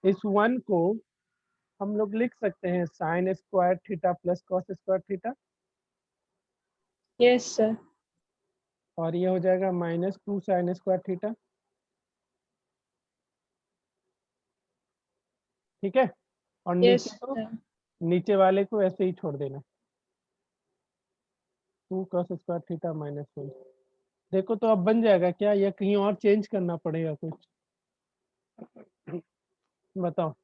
इस 1 को हम लोग लिख सकते हैं sine square theta plus cos square theta, yes sir. और ये हो जाएगा -2 साइन स्क्वायर थीटा। ठीक है, और यस नीचे तो सर। नीचे वाले को ऐसे ही छोड़ देना, 2 कॉस स्क्वायर थीटा -1। देखो तो अब बन जाएगा क्या, या कहीं और चेंज करना पड़ेगा कुछ, बताओ।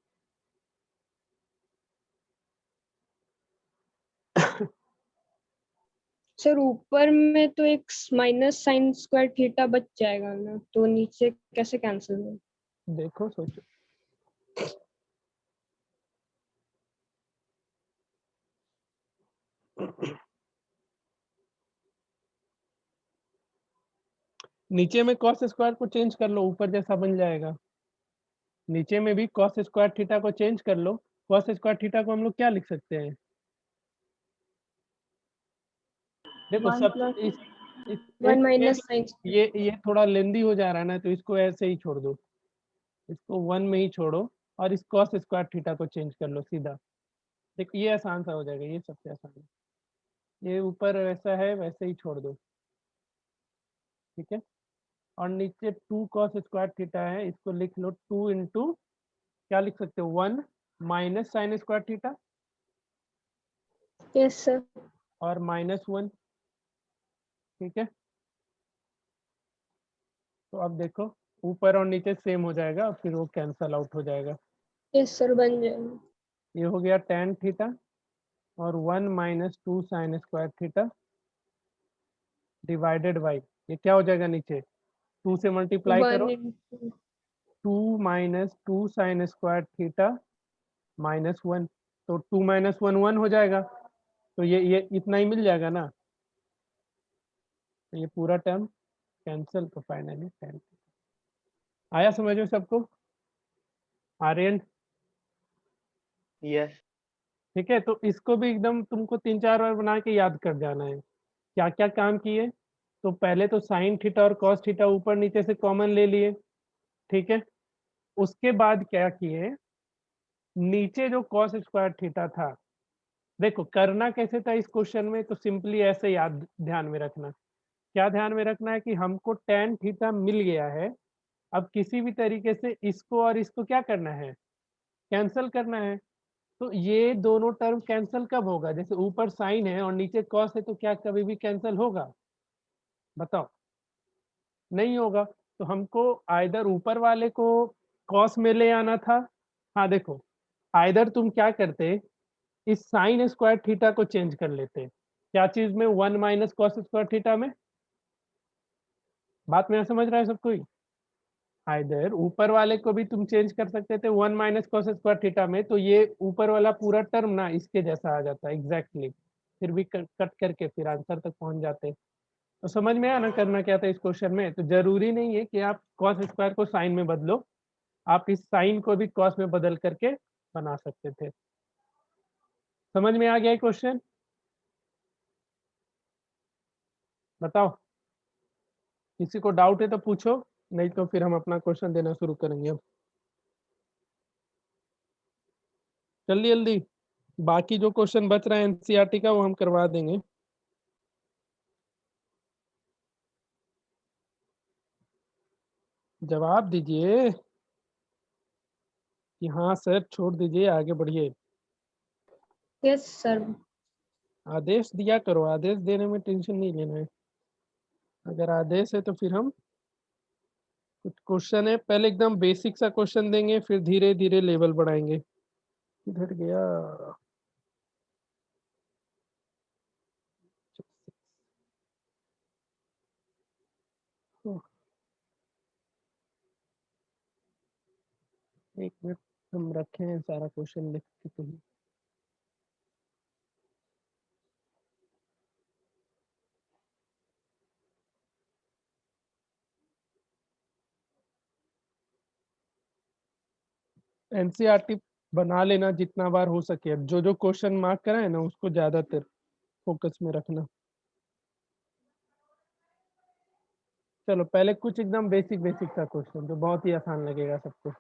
सर ऊपर में तो एक माइनस साइन स्क्वायर थीटा बच जाएगा ना, तो नीचे कैसे कैंसिल हो? देखो सोचो, नीचे में कॉस स्क्वायर को चेंज कर लो, ऊपर जैसा बन जाएगा। नीचे में भी कॉस स्क्वायर थीटा को चेंज कर लो। कॉस स्क्वायर थीटा को हम लोग क्या लिख सकते हैं, देखो 1 सब प्लस इस 1 एक माइनस साइन। ये थोड़ा लेंदी हो जा रहा है ना, तो इसको ऐसे ही छोड़ दो, इसको 1 में ही छोड़ो, और इस कॉस स्क्वायर थीटा को चेंज कर लो सीधा। देखो ये आसान सा हो जाएगा, ये सबसे आसान है। ये ऊपर वैसा है वैसे ही छोड़ दो, ठीक है। और नीचे 2 कॉस स्क्वायर थीटा है, इसको लिख लो 2 इंटू क्या लिख सकते हो, 1 minus sign square theta yes sir. और -1, ठीक है। तो अब देखो ऊपर और नीचे सेम हो जाएगा, फिर वो कैंसल आउट हो जाएगा। यस सर, बन जाएगा। ये हो गया tan थीटा और 1 -2 sign square theta divided by, ये क्या हो जाएगा नीचे, 2 से मल्टीप्लाई 1 करो, 2 -2 साइन स्क्वायर थीटा -1, तो 2 -1 1 हो जाएगा, तो ये इतना ही मिल जाएगा ना, तो ये पूरा टर्म कैंसिल, तो फाइनली tan। आया समझ में सबको, आर्यन? यस। ठीक है, तो इसको भी एकदम तुमको 3-4 बार बना के याद कर जाना है क्या क्या काम किए। तो पहले तो साइन थीटा और कॉस थीटा ऊपर नीचे से कॉमन ले लिए, ठीक है। उसके बाद क्या किए, नीचे जो कॉस स्क्वायर थीटा था, देखो करना कैसे था इस क्वेश्चन में, तो सिंपली ऐसे याद ध्यान में रखना, क्या ध्यान में रखना है कि हमको tan थीटा मिल गया है। अब किसी भी तरीके से इसको और इसको क्या करना है, कैंसिल करना है। तो ये दोनों टर्म कैंसिल कब होगा, जैसे ऊपर साइन है और नीचे कॉस है, तो क्या कभी भी कैंसिल होगा, बताओ? नहीं होगा। तो हमको आइदर ऊपर वाले को कॉस में ले आना था, हाँ देखो, आइदर तुम क्या करते, इस साइन स्क्वायर थीटा को चेंज कर लेते, क्या चीज में, 1 माइनस कॉस स्क्वायर थीटा में। बात में समझ रहा है सब कोई? आइदर ऊपर वाले को भी तुम चेंज कर सकते थे 1 माइनस कॉस स्क्वायर थीटा में, तो ये ऊपर वाला पूरा टर्म ना इसके जैसा आ जाता है एग्जैक्टली, फिर भी कट करके फिर आंसर तक पहुंच जाते। तो समझ में आया ना करना क्या था इस क्वेश्चन में। तो जरूरी नहीं है कि आप कॉस स्क्वायर को साइन में बदलो, आप इस साइन को भी कॉस में बदल करके बना सकते थे। समझ में आ गया क्वेश्चन, बताओ? किसी को डाउट है तो पूछो, नहीं तो फिर हम अपना क्वेश्चन देना शुरू करेंगे अब। जल्दी जल्दी, बाकी जो क्वेश्चन बच रहा है एनसीईआरटी का वो हम करवा देंगे। जवाब दीजिए कि हाँ सर, छोड़ दीजिए, आगे बढ़िए। Yes sir. आदेश दिया करो, आदेश देने में टेंशन नहीं लेना है। अगर आदेश है तो फिर हम कुछ क्वेश्चन है, पहले एकदम बेसिक सा क्वेश्चन देंगे, फिर धीरे धीरे लेवल बढ़ाएंगे। किधर गया, एक मिनट, हम रखे हैं सारा क्वेश्चन लिख के तुम्हें। एनसीईआरटी बना लेना जितना बार हो सके, अब जो जो क्वेश्चन मार्क करा है ना उसको ज्यादातर फोकस में रखना। चलो पहले कुछ एकदम बेसिक बेसिक सा क्वेश्चन जो बहुत ही आसान लगेगा सबको।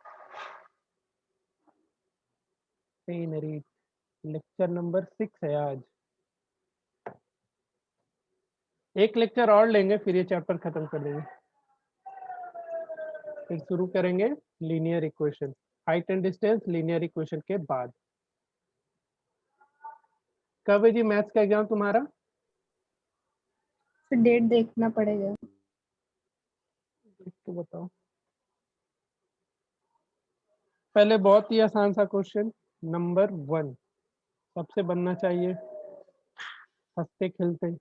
सीनरी, लेक्चर नंबर 6 है आज। एक लेक्चर और लेंगे फिर ये चैप्टर खत्म कर देंगे, फिर शुरू करेंगे linear equation, height and distance linear equation के बाद। कब है जी मैथ्स का एग्जाम तुम्हारा? फिर डेट देखना पड़ेगा। तो बताओ। पहले बहुत ही आसान सा क्वेश्चन, नंबर 1 सबसे बनना चाहिए हंसते खेलते।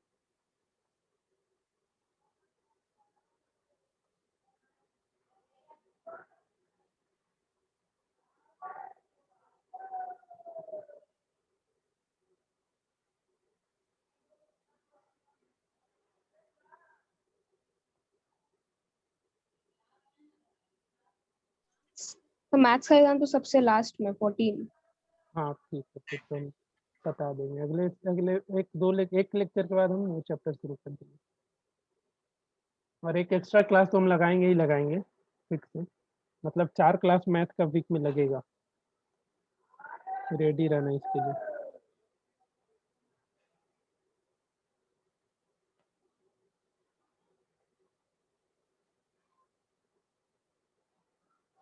तो मैथ्स का एग्जाम तो सबसे लास्ट में 14। हाँ ठीक है, फिर तो हम बता देंगे अगले अगले एक लेक्चर के बाद हम वो चैप्टर शुरू कर देंगे, और एक एक्स्ट्रा क्लास तो हम लगाएंगे ही लगाएंगे फिक्स है, मतलब 4 क्लास मैथ का वीक में लगेगा, रेडी रहना इसके लिए।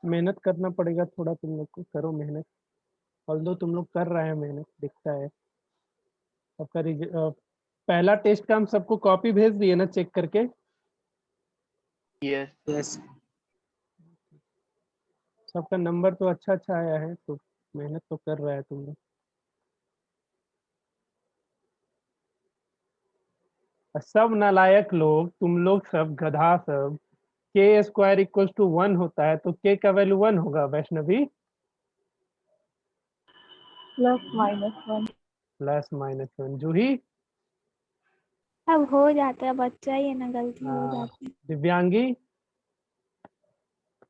मेहनत करना पड़ेगा थोड़ा, तुम लोग को करो मेहनत, ऑल्दो तुम लोग कर रहे हैं मेहनत दिखता है सबका। पहला टेस्ट का हम सबको कॉपी भेज दिए ना चेक करके? यस। सबका नंबर तो अच्छा अच्छा आया है, तो मेहनत तो कर रहा है तुम लोग। और सब नालायक लोग, तुम लोग सब गधा सब, के स्क्वायर इक्वल टू 1 होता है तो के का वैल्यू 1 होगा वैष्णवी? +-1। +-1 जूही? अब हो जाता है, बच्चा ही है ना, गलती हो हाँ। जाती है। दिव्यांगी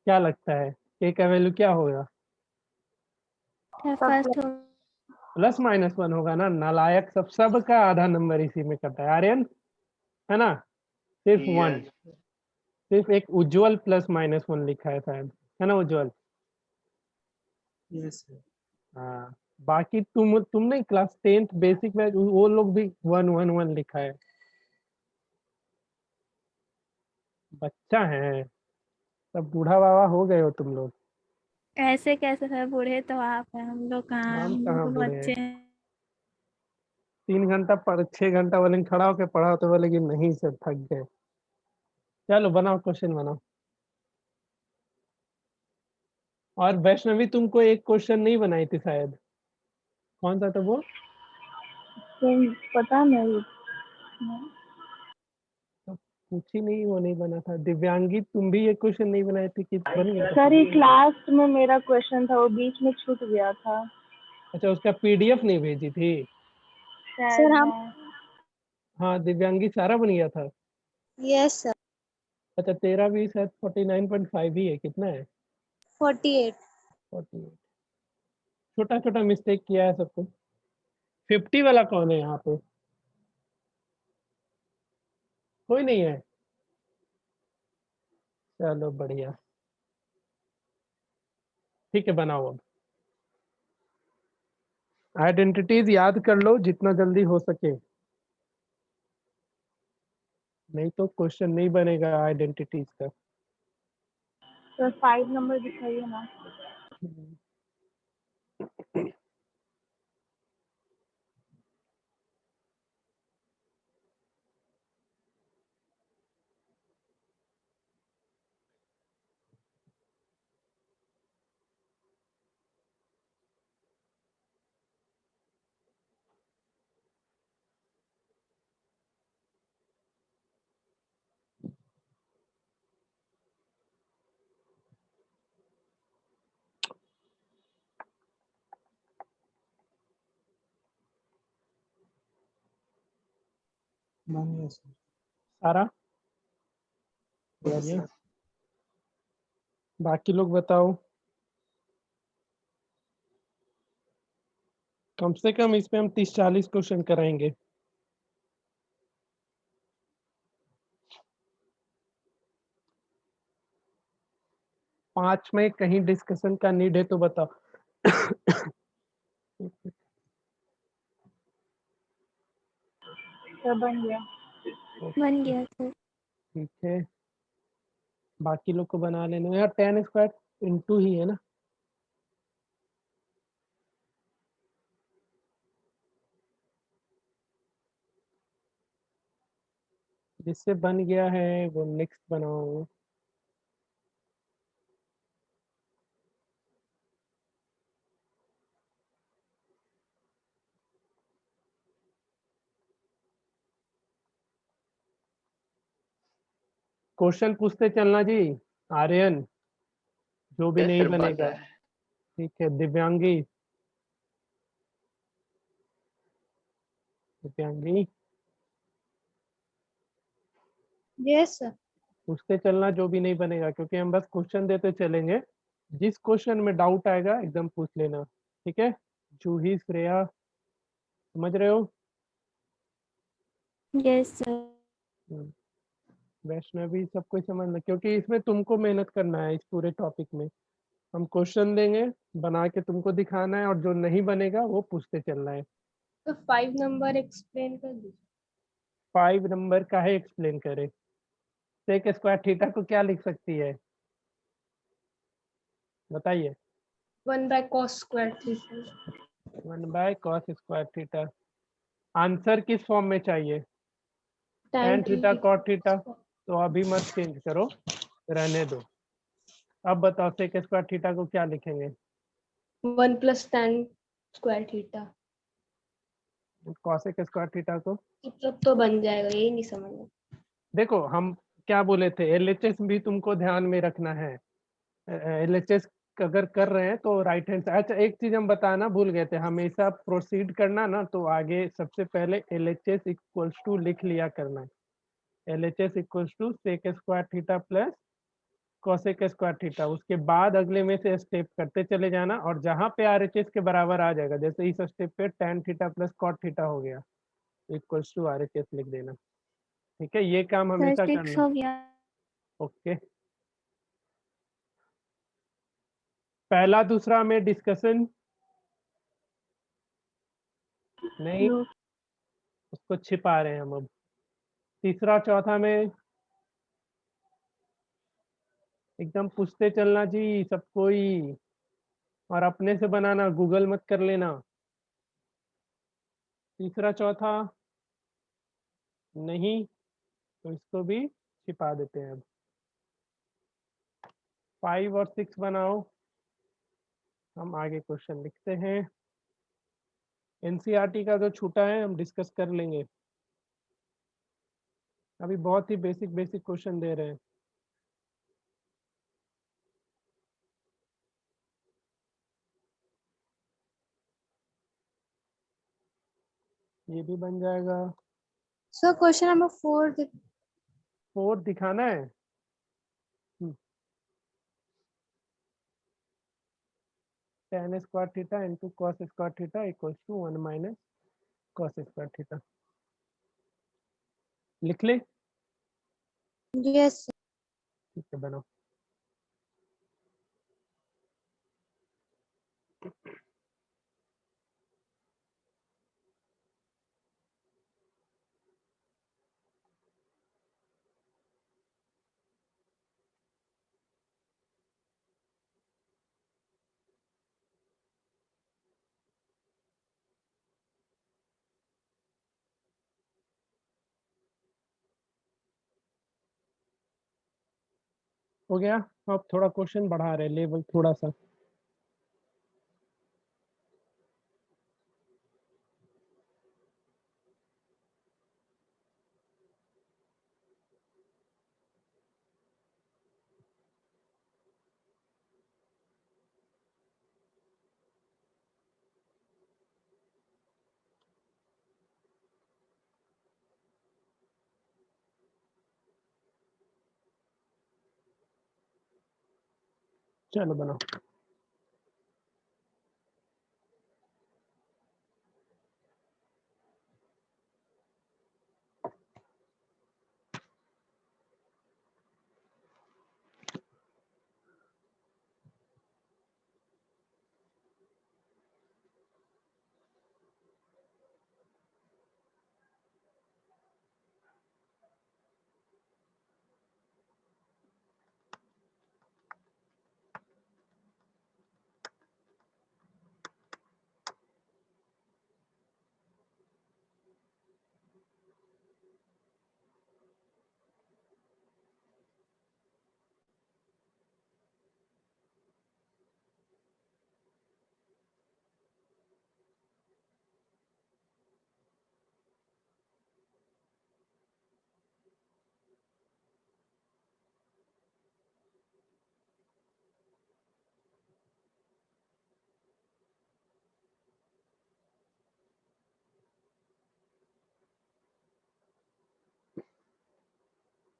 क्या लगता है के का वैल्यू क्या होगा? फर्स्ट हो +-1 होगा ना, नालायक सब, सबका आधा नंबर इसी में कटा है। आर्यन है ना, सिर्फ 1, सिर्फ एक उज्जवल +-1 लिखा है शायद, है ना उज्जवल? यस। हाँ, बाकी तुमने क्लास 10th बेसिक में वो लोग भी 1 1 1 लिखा है। बच्चा है, सब बूढ़ा बाबा हो गए हो तुम लोग। ऐसे कैसे है, बूढ़े तो आप हैं, हम लोग कहाँ, हम हम लोग कहाँ तो बूढ़े बच्चे हैं? हैं। 3 घंटा पर 6 घंटा वाले खड़ा होकर पढ़ा तो बोले कि नहीं सर थक गए। चलो बनाओ क्वेश्चन बनाओ। और वैष्णवी तुमको एक क्वेश्चन नहीं बनाई थी शायद, कौन सा था वो? पता नहीं। कुछ ही नहीं, वो नहीं बना था। दिव्यांगी तुम भी ये क्वेश्चन नहीं बनाए थे कि बन गया था? सर ये क्लास में मेरा क्वेश्चन था, वो बीच में छूट गया था। अच्छा, उसका पीडीएफ नहीं भेजी थी? सर हम हाँ दिव्यांगी सारा बन गया था। Yes sir. अच्छा तेरा भी शायद 49.5 ही है, कितना है? 48। 48। छोटा छोटा मिस्टेक किया है सबको। 50 वाला कौन है यहाँ पे? कोई नहीं है? चलो बढ़िया, ठीक है बनाओ अब। आइडेंटिटीज याद कर लो जितना जल्दी हो सके, नहीं तो क्वेश्चन नहीं बनेगा आइडेंटिटीज का। सर 5 नंबर दिखाइए ना। सारा बढ़िया। बाकी लोग बताओ, कम से कम इस पे हम 30-40 क्वेश्चन कराएंगे। पांच में कहीं डिस्कशन का नीड है तो बताओ। तो बन गया। बन गया सर। ठीक है, बाकी लोग को बना लेना यार। 10 स्क्वायर इंटू ही है ना। जिससे बन गया है वो नेक्स्ट बनाओ। क्वेश्चन पूछते चलना जी। आर्यन, जो भी यस नहीं सर, बन बनेगा। रहा है। ठीक है, दिव्यांगी। दिव्यांगी यस सर। पूछते चलना, जो भी नहीं बनेगा, क्योंकि हम बस क्वेश्चन देते चलेंगे। जिस क्वेश्चन में डाउट आएगा एकदम पूछ लेना, ठीक है। जूही, श्रेया, समझ रहे हो? Yes sir. हम्म, वैष्णवी, सब कुछ समझना, क्योंकि इसमें तुमको मेहनत करना है। इस पूरे टॉपिक में हम क्वेश्चन देंगे, बना के तुमको दिखाना है, और जो नहीं बनेगा वो पूछते चलना है। तो 5 नंबर एक्सप्लेन कर दीजिए। 5 नंबर का है, एक्सप्लेन करे। सेक स्क्वायर थीटा को क्या लिख सकती है, बताइए। 1/cos² theta. 1/cos² theta. Answer किस फॉर्म में चाहिए? tan tan theta theta cot theta. तो अभी मत चेंज करो, रहने दो। अब बताओ सेक स्क्वायर थीटा को क्या लिखेंगे? 1 + tan² theta. Cosec square theta को मतलब तो बन जाएगा, यही नहीं समझ में। देखो, हम क्या बोले थे, एलएचएस भी तुमको ध्यान में रखना है। एलएचएस अगर कर रहे हैं तो राइट हैंड साइड। अच्छा, एक चीज हम बताना भूल गए थे, हमेशा प्रोसीड करना ना तो आगे सबसे पहले एलएचएस इक्वल्स टू लिख लिया करना है। LHS equals to sec square theta plus cosec square theta. उसके बाद अगले में से स्टेप करते चले जाना, और जहां पे आरएचएस के बराबर आ जाएगा, जैसे इस स्टेप पे tan theta plus cot theta हो गया, इक्वल्स टू आरएचएस लिख देना। ठीक है, ये काम सर हमेशा 6 करना। हो गया। ओके, पहला दूसरा में डिस्कशन नहीं, नो। उसको छिपा रहे हैं हम अब। तीसरा चौथा में एकदम पूछते चलना जी सब कोई, और अपने से बनाना, गूगल मत कर लेना। तीसरा चौथा नहीं, तो इसको भी छिपा देते हैं अब। 5 और 6 बनाओ, हम आगे क्वेश्चन लिखते हैं। एनसीईआरटी का जो छूटा है हम डिस्कस कर लेंगे, अभी बहुत ही बेसिक बेसिक क्वेश्चन दे रहे हैं। ये भी बन जाएगा। सर क्वेश्चन नंबर 4 4 दिखाना है। tan square theta into cos square theta equals to 1 minus cos square theta. लिख ले। यस। ठीक है, बनाओ। हो गया। अब थोड़ा क्वेश्चन बढ़ा रहे, लेवल थोड़ा सा। चलो बनाओ।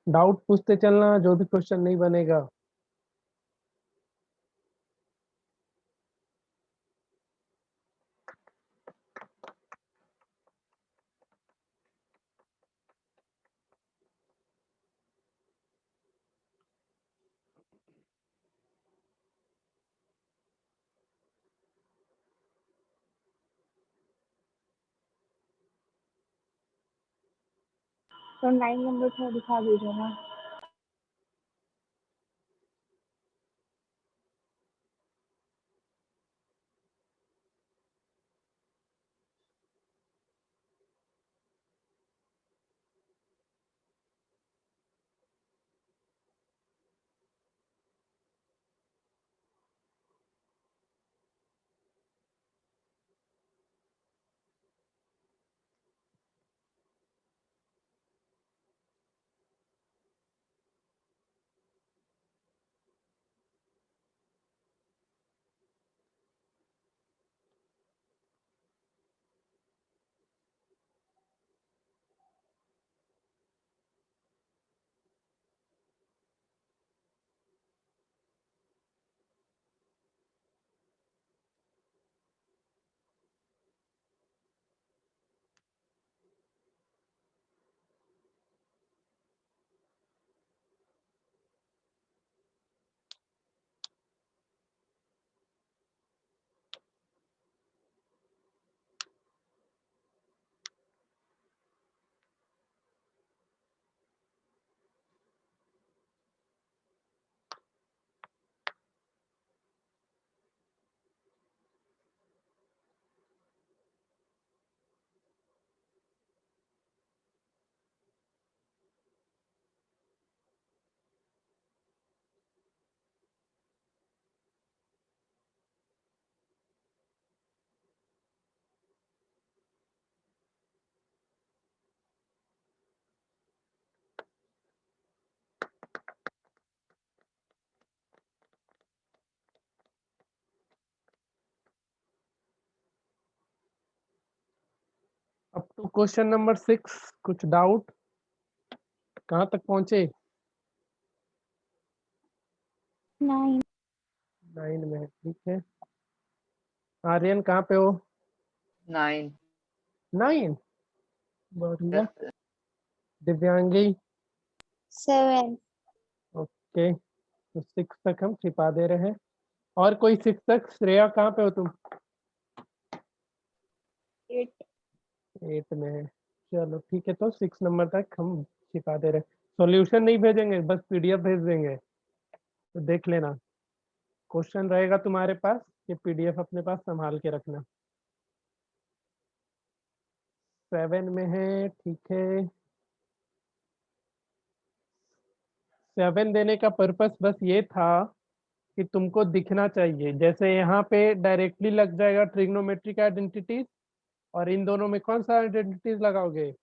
डाउट पूछते चलना, जो भी क्वेश्चन नहीं बनेगा। तो 9 नंबर थोड़ा दिखा दीजिए ना। अप टू क्वेश्चन नंबर 6 कुछ डाउट? कहाँ तक पहुंचे? 9। 9 में, ठीक है। आर्यन कहाँ पे हो? 9। 9, बढ़िया। दिव्यांगी? 7। ओके, तो 6 तक हम छिपा दे रहे हैं। और कोई 6 तक? श्रेया कहाँ पे हो तुम? 8। 8 में है, चलो ठीक है। तो 6 नंबर तक हम छिपा दे रहे हैं। सॉल्यूशन नहीं भेजेंगे, बस पीडीएफ भेज देंगे, तो देख लेना। क्वेश्चन रहेगा तुम्हारे पास, ये पीडीएफ अपने पास संभाल के रखना। 7 में है, ठीक है। 7 देने का पर्पस बस ये था कि तुमको दिखना चाहिए, जैसे यहाँ पे डायरेक्टली लग जाएगा ट्रिग्नोमेट्रिक आइडेंटिटीज, और इन दोनों में कौन सा आइडेंटिटीज लगाओगे?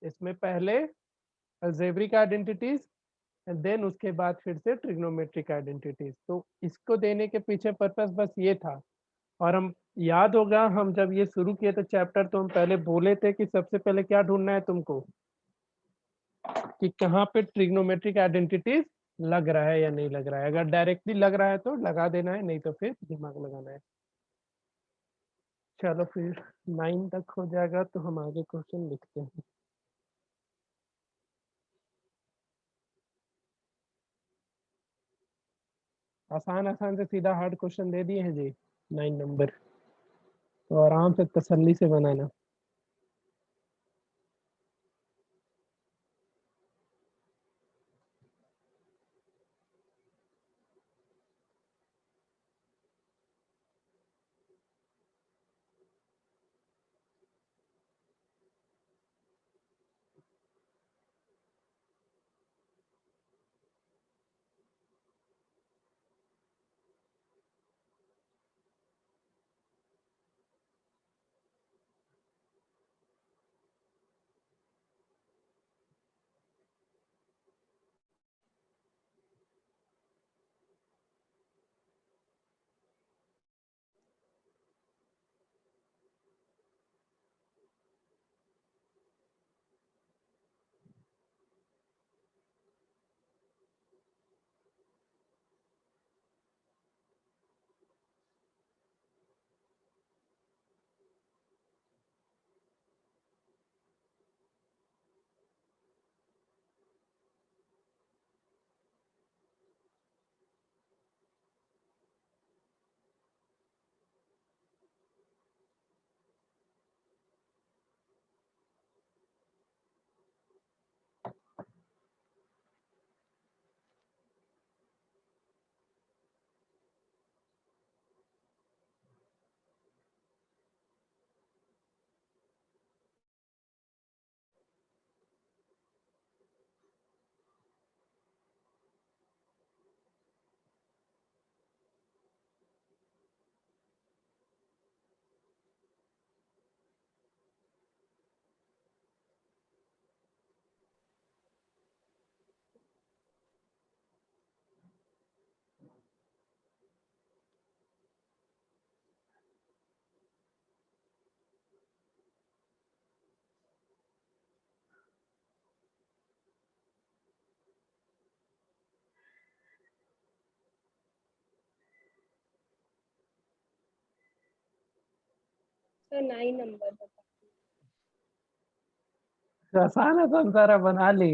इसमें पहले अलजेब्रिक आइडेंटिटीज एंड देन उसके बाद फिर से ट्रिग्नोमेट्रिक आइडेंटिटीज। तो इसको देने के पीछे पर्पस बस ये था। और हम, याद होगा हम जब ये शुरू किए थे चैप्टर, तो हम पहले बोले थे कि सबसे पहले क्या ढूंढना है तुमको, कि कहाँ पे ट्रिग्नोमेट्रिक आइडेंटिटीज लग रहा है या नहीं लग रहा है। अगर डायरेक्टली लग रहा है तो लगा देना है, नहीं तो फिर दिमाग लगाना है। चलो फिर 9 तक हो जाएगा, तो हम आगे क्वेश्चन लिखते हैं। आसान आसान से सीधा हार्ड क्वेश्चन दे दिए हैं जी 9 नंबर, तो आराम से तसल्ली से बनाना। तो 9 नंबर बता। आसान आसान सारा बना ली।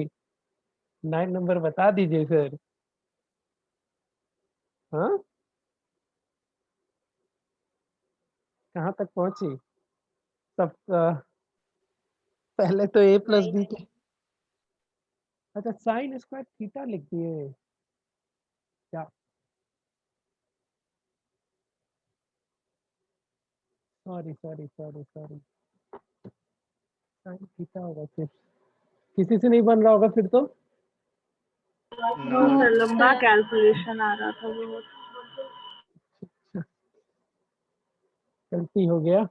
9 नंबर बता दीजिए सर। हाँ, कहाँ तक पहुंची? सब पहले तो ए प्लस 9 बी के। अच्छा, साइन स्क्वायर थीटा लिख दिए क्या? Sorry sorry sorry sorry, sine theta होगा फिर। किसी से नहीं बन रहा होगा फिर तो। नो सर, लंबा कैलकुलेशन आ रहा था बहुत। गलती हो गया।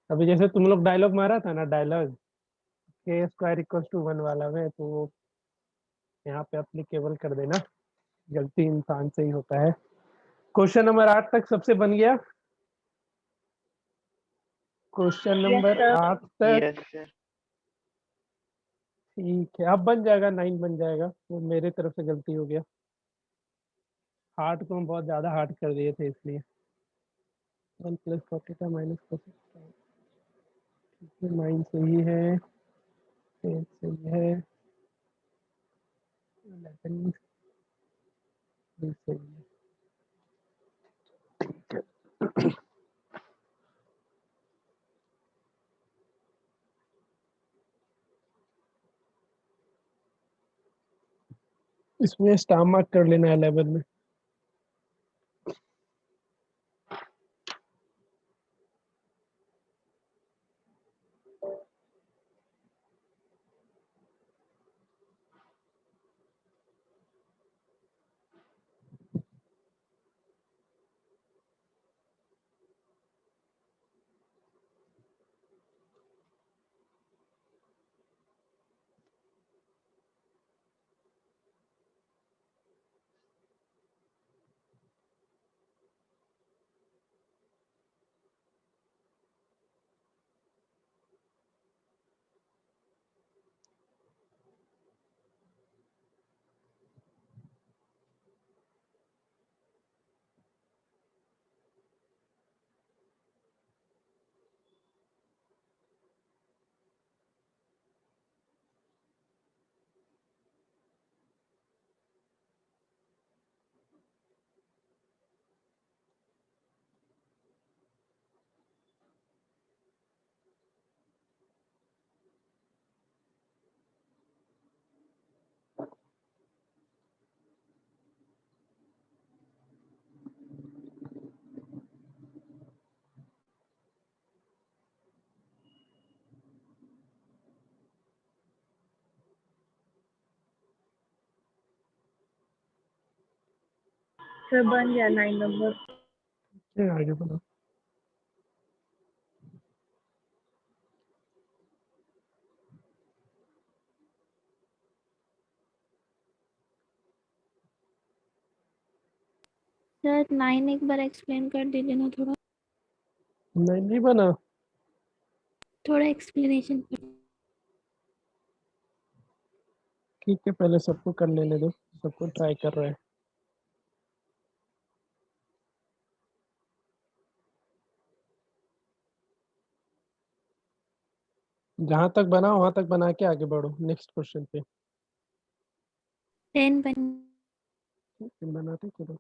अभी जैसे तुम लोग डायलॉग मारा था ना, डायलॉग के स्क्वायर इक्वल टू 1 वाला में, तो वो यहाँ पे अप्लीकेबल कर देना। गलती इंसान से ही होता है। क्वेश्चन नंबर 8 तक सबसे बन गया? Question number sir. 8 तक यस सर। ठीक है, अब बन जाएगा, 9 बन जाएगा। वो मेरे तरफ से गलती हो गया, हार्ड को हम बहुत ज्यादा हार्ड कर दिए थे इसलिए। 1 plus cot theta minus cos, 9 सही है, 10 सही है, 11 भी सही है। इसमें स्टार मार्क कर लेना 11 में। सर बन गया 9 नंबर। क्या आगे बढ़ो। सर 9 एक बार एक्सप्लेन कर दीजिए ना, थोड़ा नहीं बना। थोड़ा एक्सप्लेनेशन। ठीक है, पहले सबको कर लेने दो, सबको ट्राई कर रहे हैं। जहां तक बना वहां तक बना के आगे बढ़ो नेक्स्ट क्वेश्चन पे। 10 बन। ठीक है, बनाते चलो।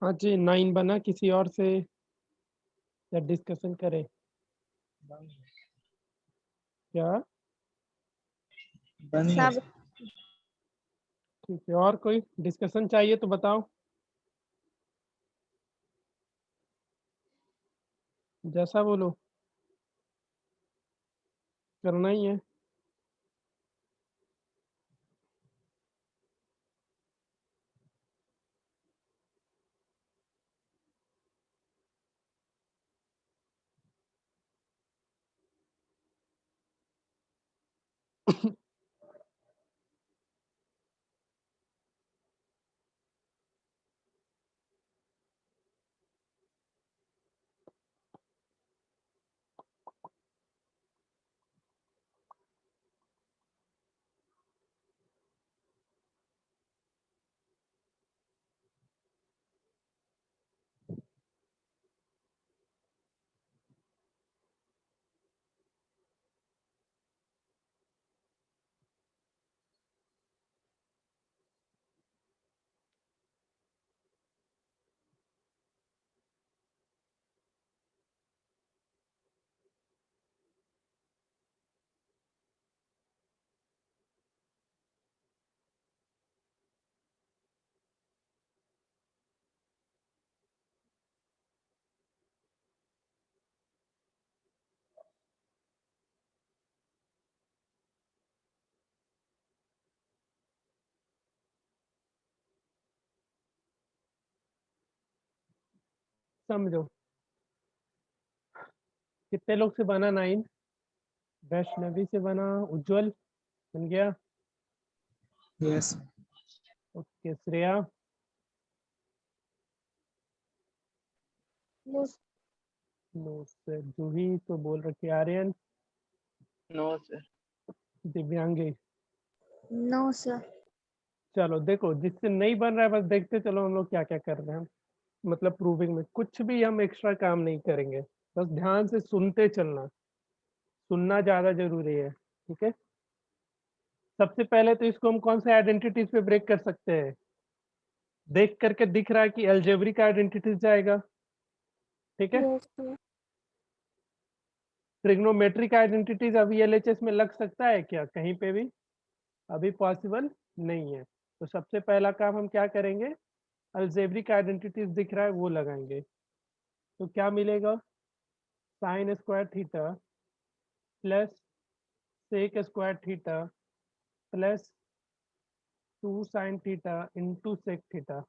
हाँ जी, 9 बना, किसी और से या डिस्कशन करें? क्या? बन गया सब ठीक है, और कोई डिस्कशन चाहिए तो बताओ, जैसा बोलो, करना ही है। समझो, कितने लोग से बना 9? वैष्णवी से बना, उज्जवल बन गया, yes okay, Shreya, no no sir, Juhi तो बोल रखी, Aryan, no sir. Divyangi. No sir. चलो देखो, जिससे नहीं बन रहा है बस देखते चलो हम लोग क्या क्या कर रहे हैं, मतलब प्रूविंग में कुछ भी हम एक्स्ट्रा काम नहीं करेंगे, बस ध्यान से सुनते चलना, सुनना ज्यादा जरूरी है, ठीक है। सबसे पहले तो इसको हम कौन से आइडेंटिटीज पे ब्रेक कर सकते हैं, देख करके दिख रहा है कि अलजेब्रिक आइडेंटिटीज जाएगा, ठीक है। Yes sir. ट्रिग्नोमेट्रिक आइडेंटिटीज अभी एलएचएस में लग सकता है क्या कहीं पे भी? अभी पॉसिबल नहीं है, तो सबसे पहला काम हम क्या करेंगे, अलजेब्रिक आइडेंटिटीज दिख रहा है वो लगाएंगे, तो क्या मिलेगा, sine square theta plus sec square theta plus 2 sine theta into sec theta,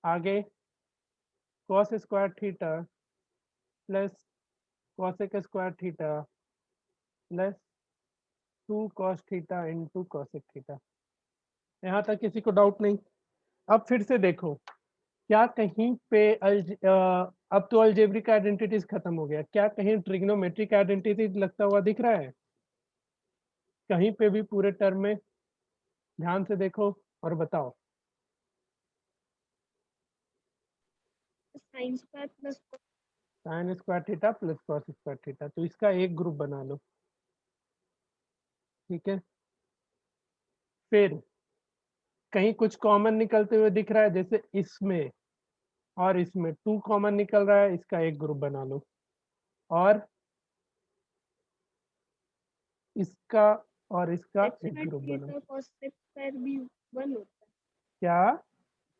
आगे cos square theta plus cosec square theta plus 2 cos theta into cosec theta. यहाँ तक किसी को डाउट नहीं? अब फिर से देखो, क्या कहीं पे अब तो अलजेब्रिक आइडेंटिटीज खत्म हो गया, क्या कहीं ट्रिग्नोमेट्रिक आइडेंटिटीज लगता हुआ दिख रहा है कहीं पे भी पूरे टर्म में? ध्यान से देखो और बताओ। Sine square plus sign square theta plus cos square theta, तो इसका एक ग्रुप बना लो, ठीक है। फिर कहीं कुछ कॉमन निकलते हुए दिख रहा है, जैसे इसमें और इसमें 2 कॉमन निकल रहा है, इसका एक ग्रुप बना लो, और इसका और इसका एक ग्रुप बना। थीटा cos स्क्वायर भी 1 होता है। क्या?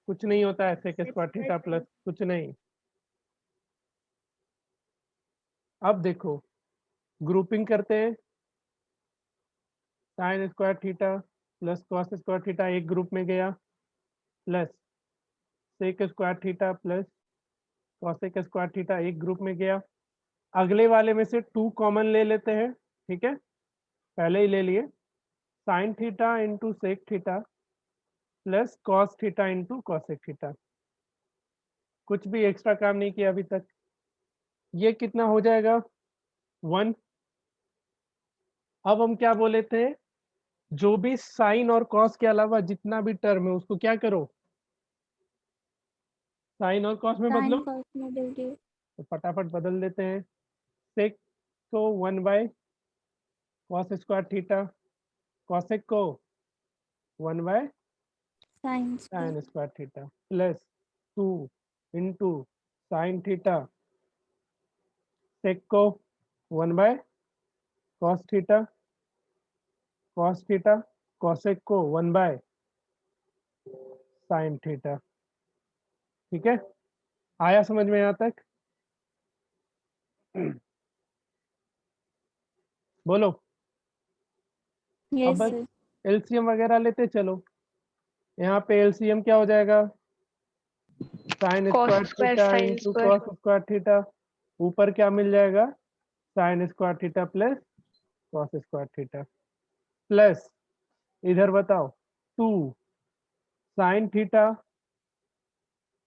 कुछ नहीं होता है sec Sec square theta square plus कुछ नहीं। अब देखो, ग्रुपिंग करते हैं, sine square theta plus cos square theta एक ग्रुप में गया, plus sec square theta plus cosec square theta एक ग्रुप में गया। अगले वाले में से 2 कॉमन ले लेते हैं, ठीक है, पहले ही ले लिए, sine theta into sec theta plus cos theta into cosec theta, कुछ भी एक्स्ट्रा काम नहीं किया अभी तक। ये कितना हो जाएगा, 1। अब हम क्या बोले थे, जो भी साइन और कॉस के अलावा जितना भी टर्म है उसको क्या करो, साइन और कॉस में बदलो, साइन कॉस में दीजिए। तो फटाफट बदल देते हैं। सेक को 1 by cos square theta, cosec को 1 by sine sine square. Square theta plus 2 into sine theta, sec को 1 by cos theta, cos theta, cosec को 1 बाय साइन थीटा। ठीक है, आया समझ में यहाँ तक? बोलो। अब यस बस सर। एलसीएम वगैरह लेते चलो। यहाँ पे एलसीएम क्या हो जाएगा? Sine Cos square square theta sin into square. Cos square theta, ऊपर क्या मिल जाएगा? Sine square theta plus cos square theta, plus इधर बताओ 2 sine theta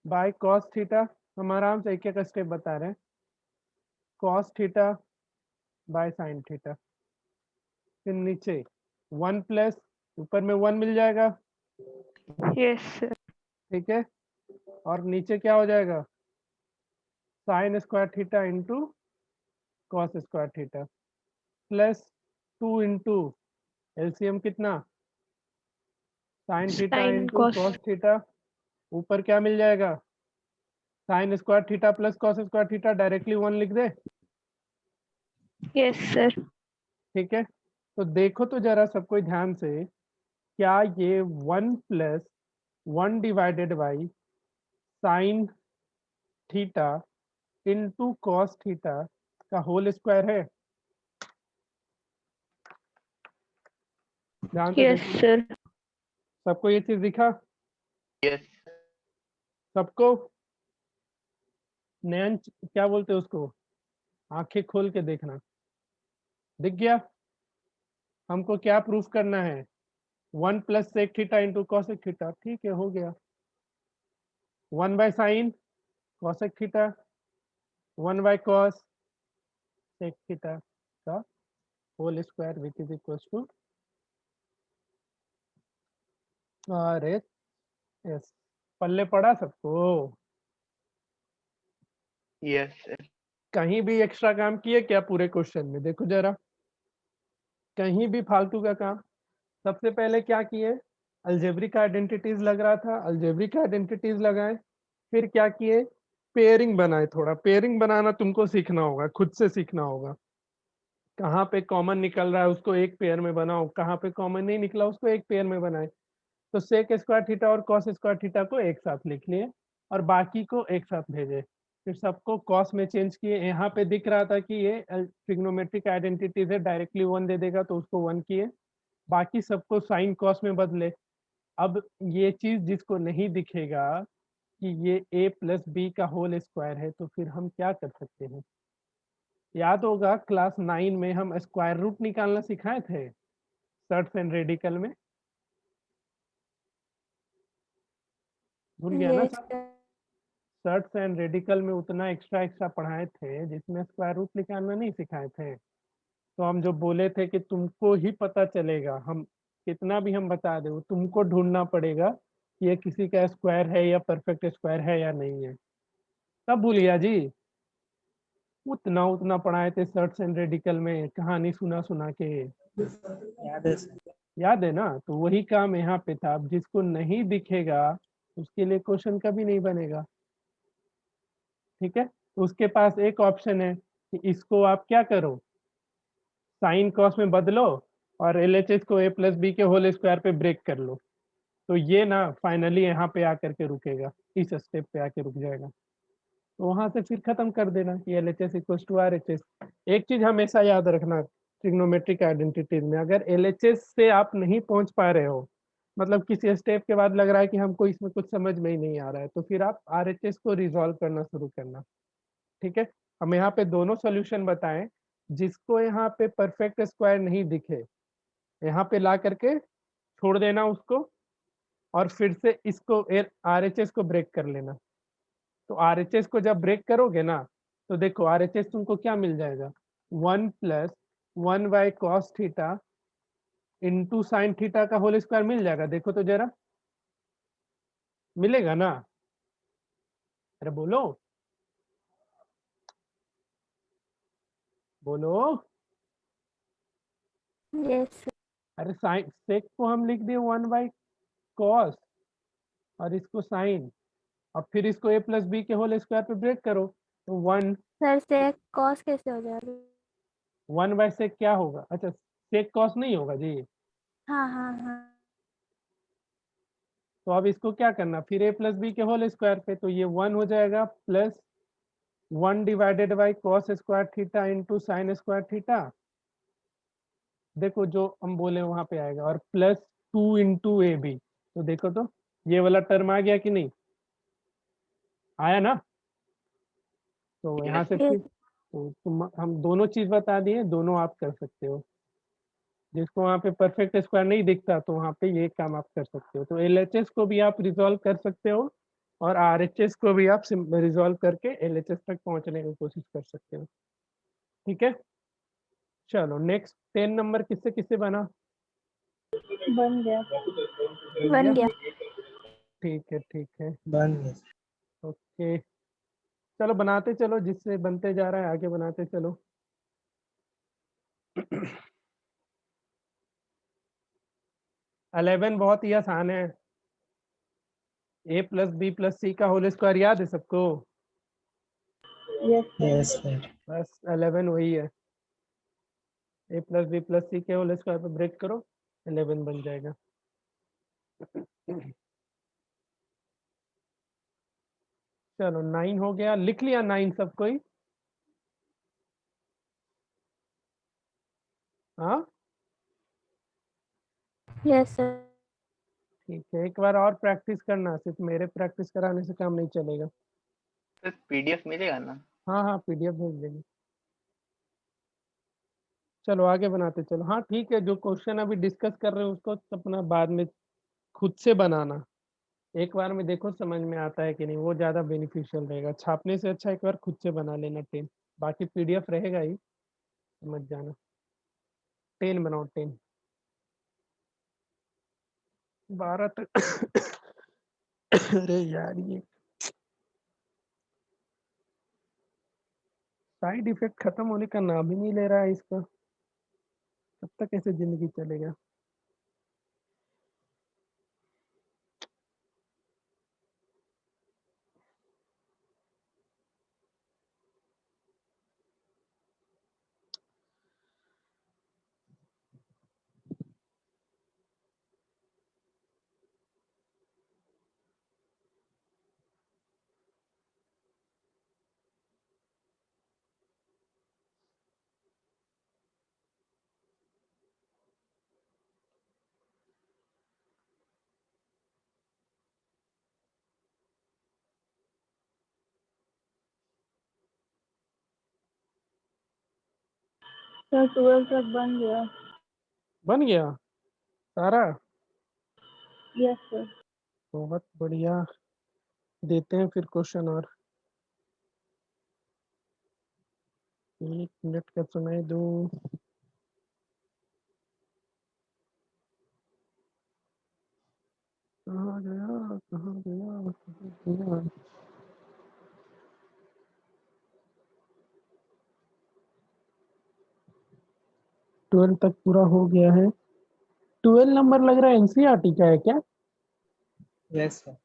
by cos theta. हम आराम से एक एक स्टेप बता रहे हैं। Cos theta by sine theta, फिर नीचे 1 प्लस, ऊपर में 1 मिल जाएगा। Yes sir. ठीक है, और नीचे क्या हो जाएगा? Sine square theta into cos square theta, plus 2 into LCM कितना? Sine theta Sin into cos. Cos theta, ऊपर क्या मिल जाएगा? Sine square theta plus cos square theta, directly 1 लिख दे। Yes sir. ठीक है, तो देखो तो जरा सब कोई ध्यान से, क्या ये 1 plus 1 divided by sign theta into cos theta का होल स्क्वायर है? ध्यान से Yes देखो, sir. सबको ये चीज दिखा? यस सबको? नयन क्या बोलते हैं उसको? आंखें खोल के देखना। दिख गया? हमको क्या प्रूफ करना है? 1 plus sec theta into cosec theta. ठीक है, हो गया। 1 by sine cosec theta, 1 by cos sec theta का whole square which is equal to अरे यस, पल्ले पड़ा सबको? यस कहीं भी एक्स्ट्रा काम किए क्या पूरे क्वेश्चन में? देखो जरा, कहीं भी फालतू का काम? सबसे पहले क्या किए? अलजेब्रिक आइडेंटिटीज लग रहा था, अलजेब्रिक आइडेंटिटीज लगाए, फिर क्या किए? पेयरिंग बनाए। थोड़ा पेयरिंग बनाना तुमको सीखना होगा, खुद से सीखना होगा। कहाँ पे कॉमन निकल रहा है उसको एक पेयर में बनाओ, कहाँ पे कॉमन नहीं निकला उसको एक पेयर में बनाए। तो सेक स्क्वायर थीटा और कॉस स्क्वायर थीटा को एक साथ लिख लिए और बाकी को एक साथ भेजे, फिर सबको कॉस में चेंज किए। यहाँ पे दिख रहा था कि ये ट्रिग्नोमेट्रिक आइडेंटिटीज है, डायरेक्टली 1 दे देगा तो उसको 1 किए, बाकी सबको साइन कॉस में बदले। अब ये चीज जिसको नहीं दिखेगा कि ये a प्लस बी का होल स्क्वायर है, तो फिर हम क्या कर सकते हैं? याद होगा क्लास 9 में हम स्क्वायर रूट निकालना सिखाए थे सर्ट्स एंड रेडिकल में, भूल गया ना यस सब? सर। सर्ट्स एंड रेडिकल में उतना एक्स्ट्रा पढ़ाए थे जिसमें स्क्वायर रूट निकालना नहीं सिखाए थे। तो हम जो बोले थे कि तुमको ही पता चलेगा, हम कितना भी हम बता दे, तुमको ढूंढना पड़ेगा कि ये किसी का स्क्वायर है या परफेक्ट स्क्वायर है या नहीं है। तब भूल गया जी? उतना उतना पढ़ाए थे सर्ट्स एंड रेडिकल में, कहानी सुना सुना के। याद है सर। याद है ना? तो वही काम यहाँ पे था। अब जिसको नहीं दिखेगा उसके लिए क्वेश्चन कभी नहीं बनेगा। ठीक है, तो उसके पास एक ऑप्शन है कि इसको आप क्या करो, साइन कॉस में बदलो और एलएचएस को a प्लस बी के होल स्क्वायर पे ब्रेक कर लो। तो ये ना फाइनली यहाँ पे आकर के रुकेगा, इस स्टेप पे आके रुक जाएगा। तो वहां से फिर खत्म कर देना कि L H S equal to R H S. एक चीज हमेशा याद रखना ट्रिग्नोमेट्रिक आइडेंटिटीज में, अगर एल एच एस से आप नहीं पहुंच पा रहे हो, मतलब किसी स्टेप के बाद लग रहा है कि हमको इसमें कुछ समझ में ही नहीं आ रहा है, तो फिर आप आर एच एस को रिजॉल्व करना शुरू करना। ठीक है, हम यहाँ पे दोनों सोल्यूशन बताएं। जिसको यहाँ पे परफेक्ट स्क्वायर नहीं दिखे, यहाँ पे ला करके छोड़ देना उसको और फिर से इसको आर एच एस को ब्रेक कर लेना। तो आरएचएस को जब ब्रेक करोगे ना, तो देखो आरएचएस तुमको क्या मिल जाएगा? 1 plus 1 by cos theta into sine theta का होल स्क्वायर मिल जाएगा। देखो तो जरा, मिलेगा ना? अरे बोलो बोलो। Yes sir. अरे साइन सेक को हम लिख दिए 1 बाय कॉस और इसको साइन, अब फिर इसको a प्लस बी के होल स्क्वायर पे ब्रेक करो तो 1। सर से कॉस कैसे हो जाएगा? 1 बाय सेक क्या होगा? अच्छा सेक कॉस नहीं होगा जी। हाँ हाँ हाँ तो अब इसको क्या करना, फिर a प्लस बी के होल स्क्वायर पे, तो ये 1 हो जाएगा plus 1 divided by cos square theta into sine square theta, देखो जो हम बोले वहां पे आएगा, और प्लस 2 इंटू ए बी। तो देखो तो ये वाला टर्म आ गया कि नहीं आया ना? तो यहाँ Yes. से फिर तो हम दोनों चीज बता दिए, दोनों आप कर सकते हो। जिसको वहाँ पे परफेक्ट स्क्वायर नहीं दिखता तो वहाँ पे ये काम आप कर सकते हो। तो एलएचएस को भी आप रिजॉल्व कर सकते हो और आरएचएस को भी आप रिजॉल्व करके एलएचएस तक पहुंचने की कोशिश कर सकते हो। ठीक है, चलो नेक्स्ट 10 नंबर किससे किससे बना? बन गया। बन गया। ठीक है ठीक है, बन गया। ओके चलो बनाते चलो, जिससे बनते जा रहा है आगे बनाते चलो। अलेवन बहुत ही आसान है, ए प्लस बी प्लस सी का होल स्क्वायर याद है सबको? Yes sir. बस 11 वही है, ए प्लस बी प्लस सी के होल स्क्वायर पे ब्रेक करो 11 बन जाएगा। चलो 9 हो गया, लिख लिया 9 सब कोई? हाँ यस सर। ठीक है, एक बार और प्रैक्टिस करना, सिर्फ मेरे प्रैक्टिस कराने से काम नहीं चलेगा। सर पीडीएफ मिलेगा ना? हाँ हाँ पीडीएफ भेज देंगे। चलो आगे बनाते चलो। हाँ ठीक है, जो क्वेश्चन अभी डिस्कस कर रहे हो उसको अपना बाद में खुद से बनाना, एक बार में देखो समझ में आता है कि नहीं, वो ज़्यादा बेनिफिशियल रहेगा। छापने से अच्छा एक बार खुद से बना लेना 10, बाकी पीडीएफ रहेगा ही, समझ जाना। 10 बनाओ 10, 12 तक। अरे यार ये साइड इफेक्ट खत्म होने का नाम ही नहीं ले रहा है इसका, कब तक ऐसे जिंदगी चलेगा? सर 12 तक बन गया। बन गया सारा? Yes sir. बहुत बढ़िया, देते हैं फिर क्वेश्चन और 1 मिनट का समय दो। कहाँ गया कहाँ गया कहाँ गया? 12 तक पूरा हो गया है। 12 नंबर लग रहा है एनसीईआरटी का है क्या? Yes sir.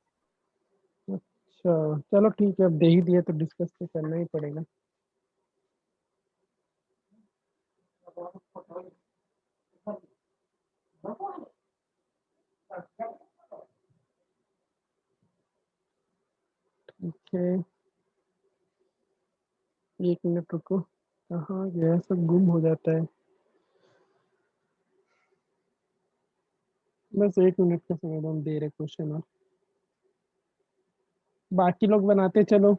अच्छा चलो ठीक है, अब दे ही दिया तो डिस्कस तो करना ही पड़ेगा। ठीक है 1 मिनट रुको, कहाँ गया, सब गुम हो जाता है। बस 1 मिनट का समय दो, हम दे रहे क्वेश्चन और बाकी लोग बनाते चलो।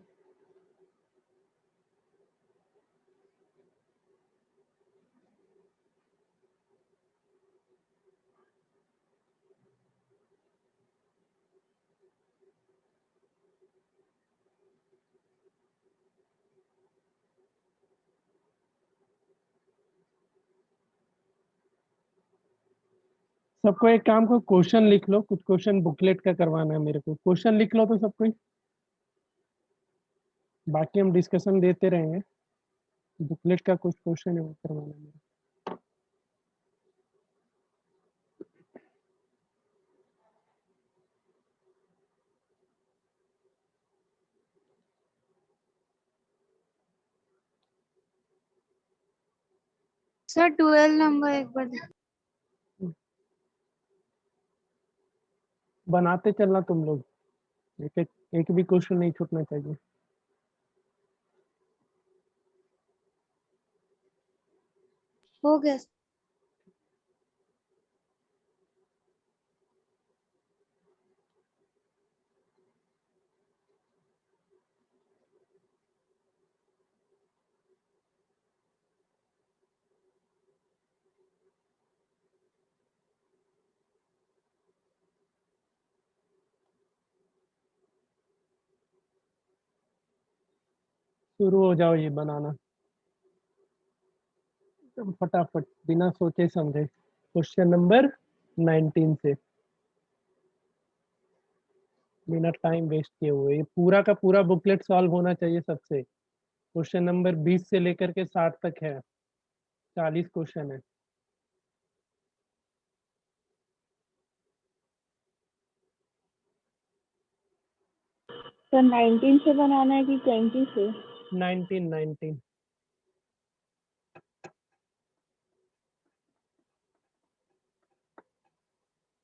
सबको एक काम को क्वेश्चन लिख लो, कुछ क्वेश्चन बुकलेट का करवाना है मेरे को, क्वेश्चन लिख लो तो सबको, बाकी हम डिस्कशन देते रहेंगे। बुकलेट का कुछ क्वेश्चन है वो करवाना है मेरे सर 12 नंबर एक बार बनाते चलना तुम लोग, एक भी क्वेश्चन नहीं छूटना चाहिए। हो गया। शुरू हो जाओ ये बनाना एकदम फटाफट बिना सोचे समझे। क्वेश्चन नंबर 19 से बिना टाइम वेस्ट किए हुए, ये पूरा का पूरा बुकलेट सॉल्व होना चाहिए सबसे। क्वेश्चन नंबर 20 से लेकर के 60 तक है, 40 क्वेश्चन है। सर 19 से बनाना है कि 20 से? 19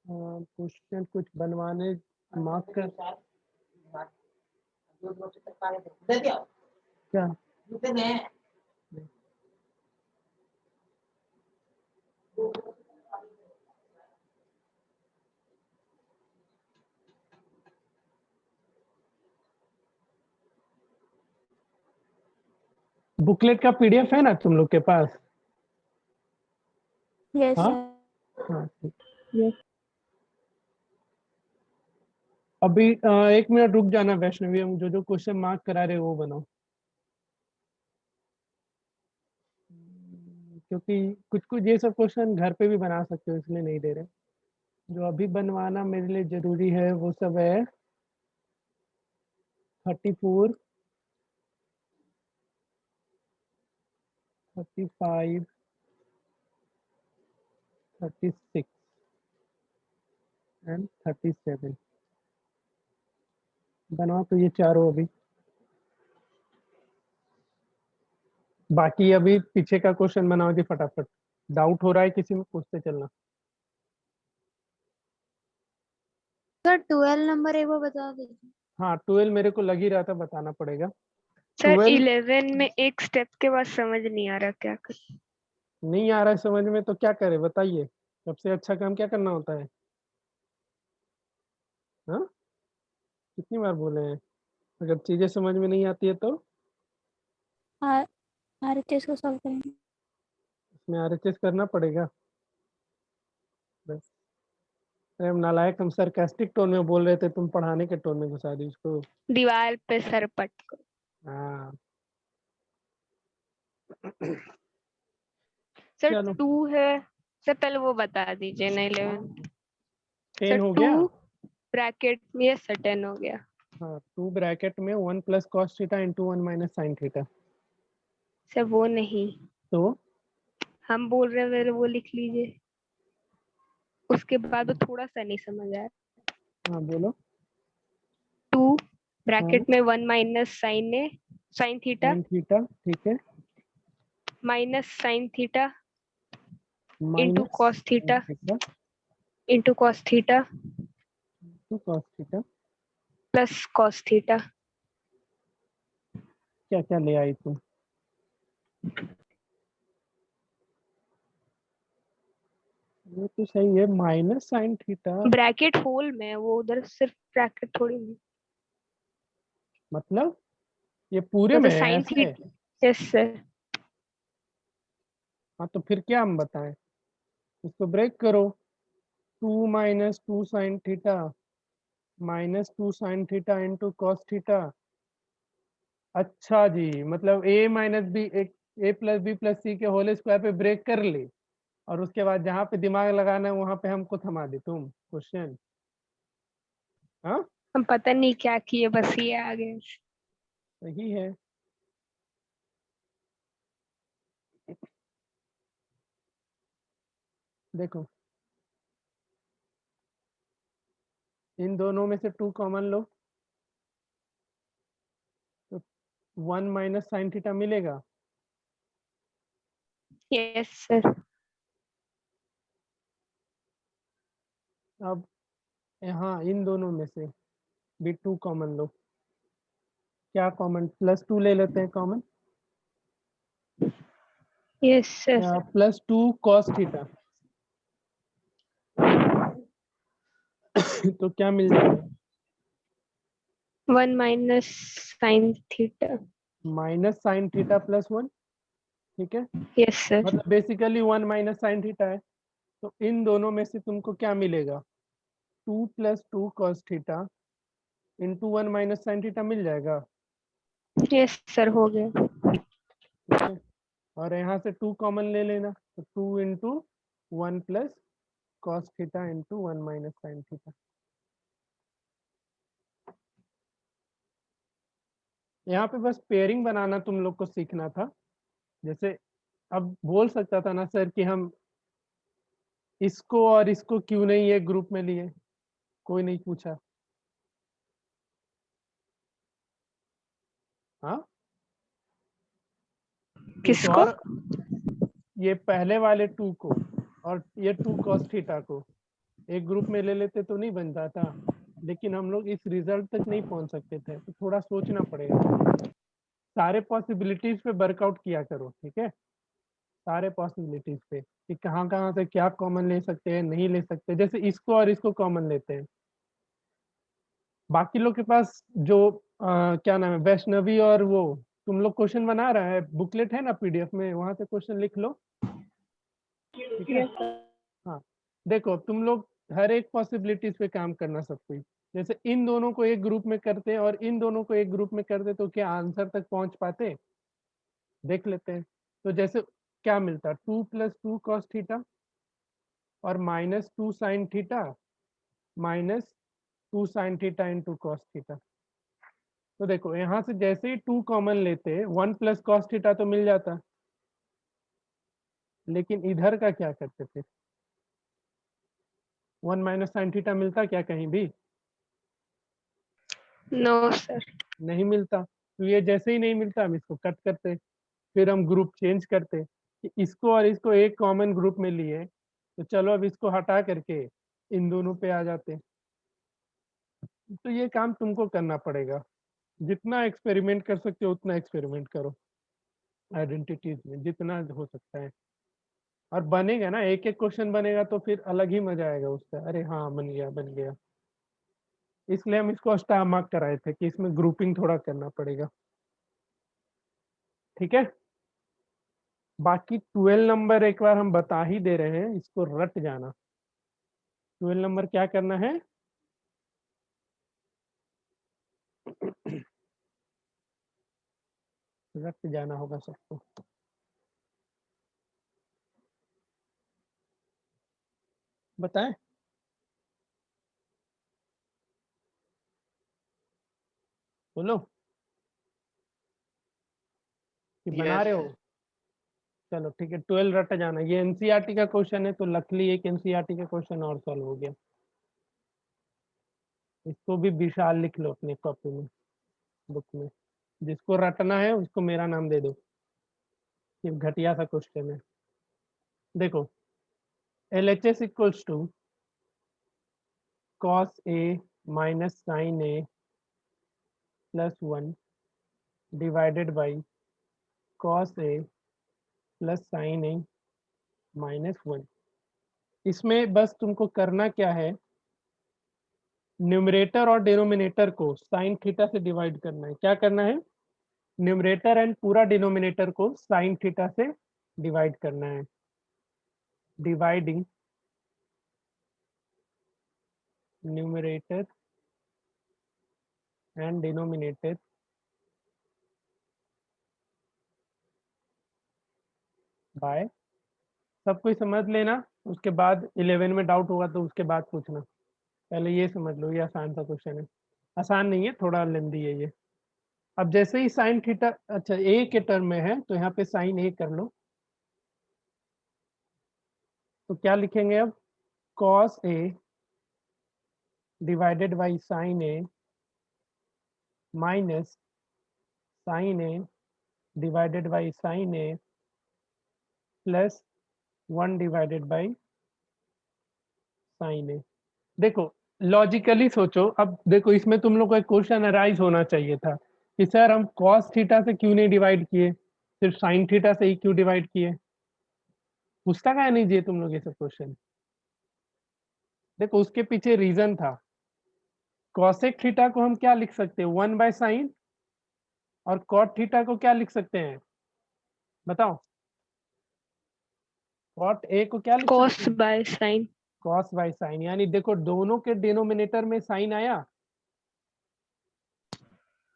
क्वेश्चन कुछ बनवाने मार्क कर क्या बुकलेट का पीडीएफ है ना तुम लोग के पास? यस हाँ सर। हाँ ठीक। यस। अभी 1 मिनट रुक जाना वैष्णवी, हम जो जो क्वेश्चन मार्क करा रहे वो बनाओ, क्योंकि कुछ कुछ ये सब क्वेश्चन घर पे भी बना सकते हो इसलिए नहीं दे रहे। जो अभी बनवाना मेरे लिए जरूरी है वो सब है 34, 35, 36 एंड 37 बनाओ तो ये चारों अभी। बाकी अभी पीछे का क्वेश्चन बनाओ जी फटाफट। डाउट हो रहा है किसी में पूछते चलना। सर 12 नंबर एक बार बता दीजिए। हाँ 12 मेरे को लग ही रहा था बताना पड़ेगा। सर 12 11 में एक स्टेप के बाद समझ नहीं आ रहा क्या कर। नहीं आ रहा है समझ में तो क्या करे बताइए, सबसे अच्छा काम क्या करना होता है? हाँ कितनी बार बोले हैं, अगर चीजें समझ में नहीं आती है तो RHS को सॉल्व करेंगे। उसमें आरएचएस करना पड़ेगा बस। अरे हम नालायक, हम सरकास्टिक टोन में बोल रहे थे, तुम पढ़ाने के टोन में घुसा दी उसको। दीवार पे सर पट को। हाँ सर चलो 2 है। सर पहले वो बता दीजिए ना 11। 10 सर हो 2 गया। ब्रैकेट में ये सर 10 हो गया। हाँ 2 ब्रैकेट में 1 plus cos theta into 1 minus sine theta. Sir वो नहीं, तो हम बोल रहे हैं मेरे वो लिख लीजिए। उसके बाद वो थोड़ा सा नहीं समझ आया। हाँ बोलो। 2 हाँ ब्रैकेट में 1 minus sine theta sine theta ठीक है, minus sine theta into minus cos sine theta theta into cos theta into cos theta. Plus cos theta. क्या क्या ले आई तुम? ये तो सही है, minus sine theta bracket whole में वो, उधर सिर्फ ब्रैकेट थोड़ी में। मतलब ये पूरे में मतलब है साइन ऐसे? थीटा। Yes sir. हाँ तो फिर क्या हम बताएं, इसको ब्रेक करो। 2 minus 2 sine theta minus 2 sine theta into cos theta. अच्छा जी, मतलब ए माइनस बी, एक ए प्लस बी प्लस सी के होल स्क्वायर पे ब्रेक कर ली, और उसके बाद जहाँ पे दिमाग लगाना है वहां पे हमको थमा दी तुम क्वेश्चन। हाँ हम पता नहीं क्या किए, बस ये आ गए। सही है। देखो इन दोनों में से 2 कॉमन लो तो 1 माइनस साइन थीटा मिलेगा। Yes sir. अब यहाँ इन दोनों में से भी 2 कॉमन लो। क्या कॉमन? +2 ले लेते हैं common. Yes sir. +2 cos theta तो क्या मिल जाएगा? 1 minus sine theta. Minus sine theta +1। ठीक है, यस सर। मतलब बेसिकली 1 माइनस साइन थीटा है। तो इन दोनों में से तुमको क्या मिलेगा? 2 + 2 cos theta into 1 minus sine theta मिल जाएगा। यस सर, हो गया। ठीक है, और यहाँ से 2 कॉमन ले लेना, तो 2 into 1 + cos theta into 1 minus sine theta. यहाँ पे बस पेयरिंग बनाना तुम लोग को सीखना था। जैसे अब बोल सकता था ना सर कि हम इसको और इसको क्यों नहीं एक ग्रुप में लिए, कोई नहीं पूछा। हाँ, कुछ किसको? और, ये पहले वाले 2 को और ये 2 cos थीटा को एक ग्रुप में ले लेते तो नहीं बनता था, लेकिन हम लोग इस रिजल्ट तक नहीं पहुंच सकते थे, तो थोड़ा सोचना पड़ेगा। सारे पॉसिबिलिटीज पे वर्कआउट किया करो, ठीक है, सारे पॉसिबिलिटीज पे कि कहाँ कहाँ से क्या कॉमन ले सकते हैं, नहीं ले सकते। जैसे इसको और इसको कॉमन लेते हैं, बाकी लोग के पास जो क्या नाम है, वैष्णवी और वो, तुम लोग क्वेश्चन बना रहा है, बुकलेट है ना पीडीएफ में, वहां से क्वेश्चन लिख लो। ठीक है, हाँ, देखो तुम लोग हर एक पॉसिबिलिटीज पे काम करना सब कोई। जैसे इन दोनों को एक ग्रुप में करते और इन दोनों को एक ग्रुप में करते तो क्या आंसर तक पहुंच पाते, देख लेते हैं। तो जैसे क्या मिलता, 2 + 2 cos थीटा और -2 sin theta -2 sin theta into cos theta. तो देखो यहाँ से जैसे ही 2 कॉमन लेते 1 + cos थीटा तो मिल जाता, लेकिन इधर का क्या करते थे? 1 माइनस साइन थीटा मिलता क्या कहीं भी? No sir. नहीं मिलता। तो ये जैसे ही नहीं मिलता हम इसको कट करते, फिर हम ग्रुप चेंज करते कि इसको और इसको एक कॉमन ग्रुप में लिए, तो चलो अब इसको हटा करके इन दोनों पे आ जाते। तो ये काम तुमको करना पड़ेगा, जितना एक्सपेरिमेंट कर सकते हो उतना एक्सपेरिमेंट करो आइडेंटिटीज में, जितना हो सकता है। और बनेगा ना, एक एक क्वेश्चन बनेगा तो फिर अलग ही मजा आएगा उसका, अरे हाँ बन गया बन गया। इसलिए हम इसको स्टार मार्क कराए थे कि इसमें ग्रुपिंग थोड़ा करना पड़ेगा। ठीक है, बाकी 12 नंबर एक बार हम बता ही दे रहे हैं, इसको रट जाना। 12 नंबर क्या करना है? रट जाना होगा सबको। बताएं, बोलो कि बना यस रहे हो। चलो ठीक है, 12 रट जाना। ये एनसीईआरटी का क्वेश्चन है, तो लकली एक एनसीईआरटी का क्वेश्चन और सॉल्व हो गया। इसको भी विशाल लिख लो अपने कॉपी में, बुक में। जिसको रटना है उसको मेरा नाम दे दो, ये घटिया सा क्वेश्चन है। देखो, LHS equals to cos A minus sin A plus 1 divided by cos A plus sin A minus 1। इसमें बस तुमको करना क्या है, न्यूमरेटर और डिनोमिनेटर को साइन थीटा से डिवाइड करना है। क्या करना है? न्यूमरेटर एंड पूरा डिनोमिनेटर को साइन थीटा से डिवाइड करना है। Dividing numerator and denominator by, सब कुछ समझ लेना, उसके बाद 11 में डाउट होगा तो उसके बाद पूछना। पहले ये समझ लो, ये आसान सा क्वेश्चन है। आसान नहीं है, थोड़ा लेंदी है ये। अब जैसे ही साइन थीटा, अच्छा ए के टर्म में है तो यहाँ पे साइन ए कर लो। तो क्या लिखेंगे अब? cos A divided by sine A minus sine A divided by sine A plus 1 divided by sine A. देखो लॉजिकली सोचो, अब देखो इसमें तुम लोग को एक क्वेश्चन अराइज होना चाहिए था कि सर हम कॉस थीटा से क्यों नहीं डिवाइड किए, सिर्फ साइन थीटा से ही क्यों डिवाइड किए। पूछता क्या नहीं चाहिए तुम लोग ये सब क्वेश्चन। देखो उसके पीछे रीजन था, कॉसेक थीटा को हम क्या लिख सकते हैं 1 बाय साइन, और कॉट थीटा को क्या लिख सकते हैं बताओ। कॉट ए को क्या लिख कॉस सकते हैं by sine. Cos by sign. यानी देखो दोनों के डिनोमिनेटर में साइन आया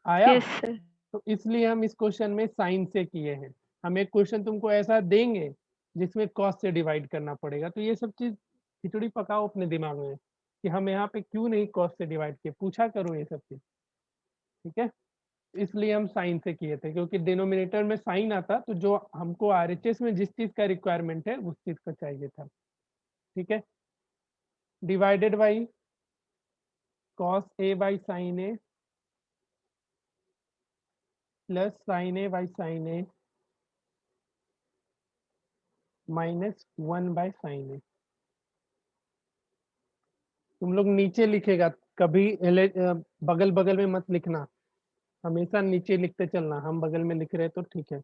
आया यस सर। तो इसलिए हम इस क्वेश्चन में साइन से किए हैं। हम एक क्वेश्चन तुमको ऐसा देंगे जिसमें कॉस से डिवाइड करना पड़ेगा, तो ये सब चीज खिचड़ी पकाओ अपने दिमाग में कि हम यहाँ पे क्यों नहीं कॉस से डिवाइड किए, पूछा करो ये सब चीज, ठीक है। इसलिए हम साइन से किए थे क्योंकि डिनोमिनेटर में साइन आता तो जो हमको आरएचएस में जिस चीज का रिक्वायरमेंट है उस चीज का चाहिए था, ठीक है। Divided by cos A by sine A plus sine A by sine A minus 1 by sine A. तुम लोग नीचे लिखेगा, कभी बगल बगल में मत लिखना, हमेशा नीचे लिखते चलना। हम बगल में लिख रहे तो ठीक है।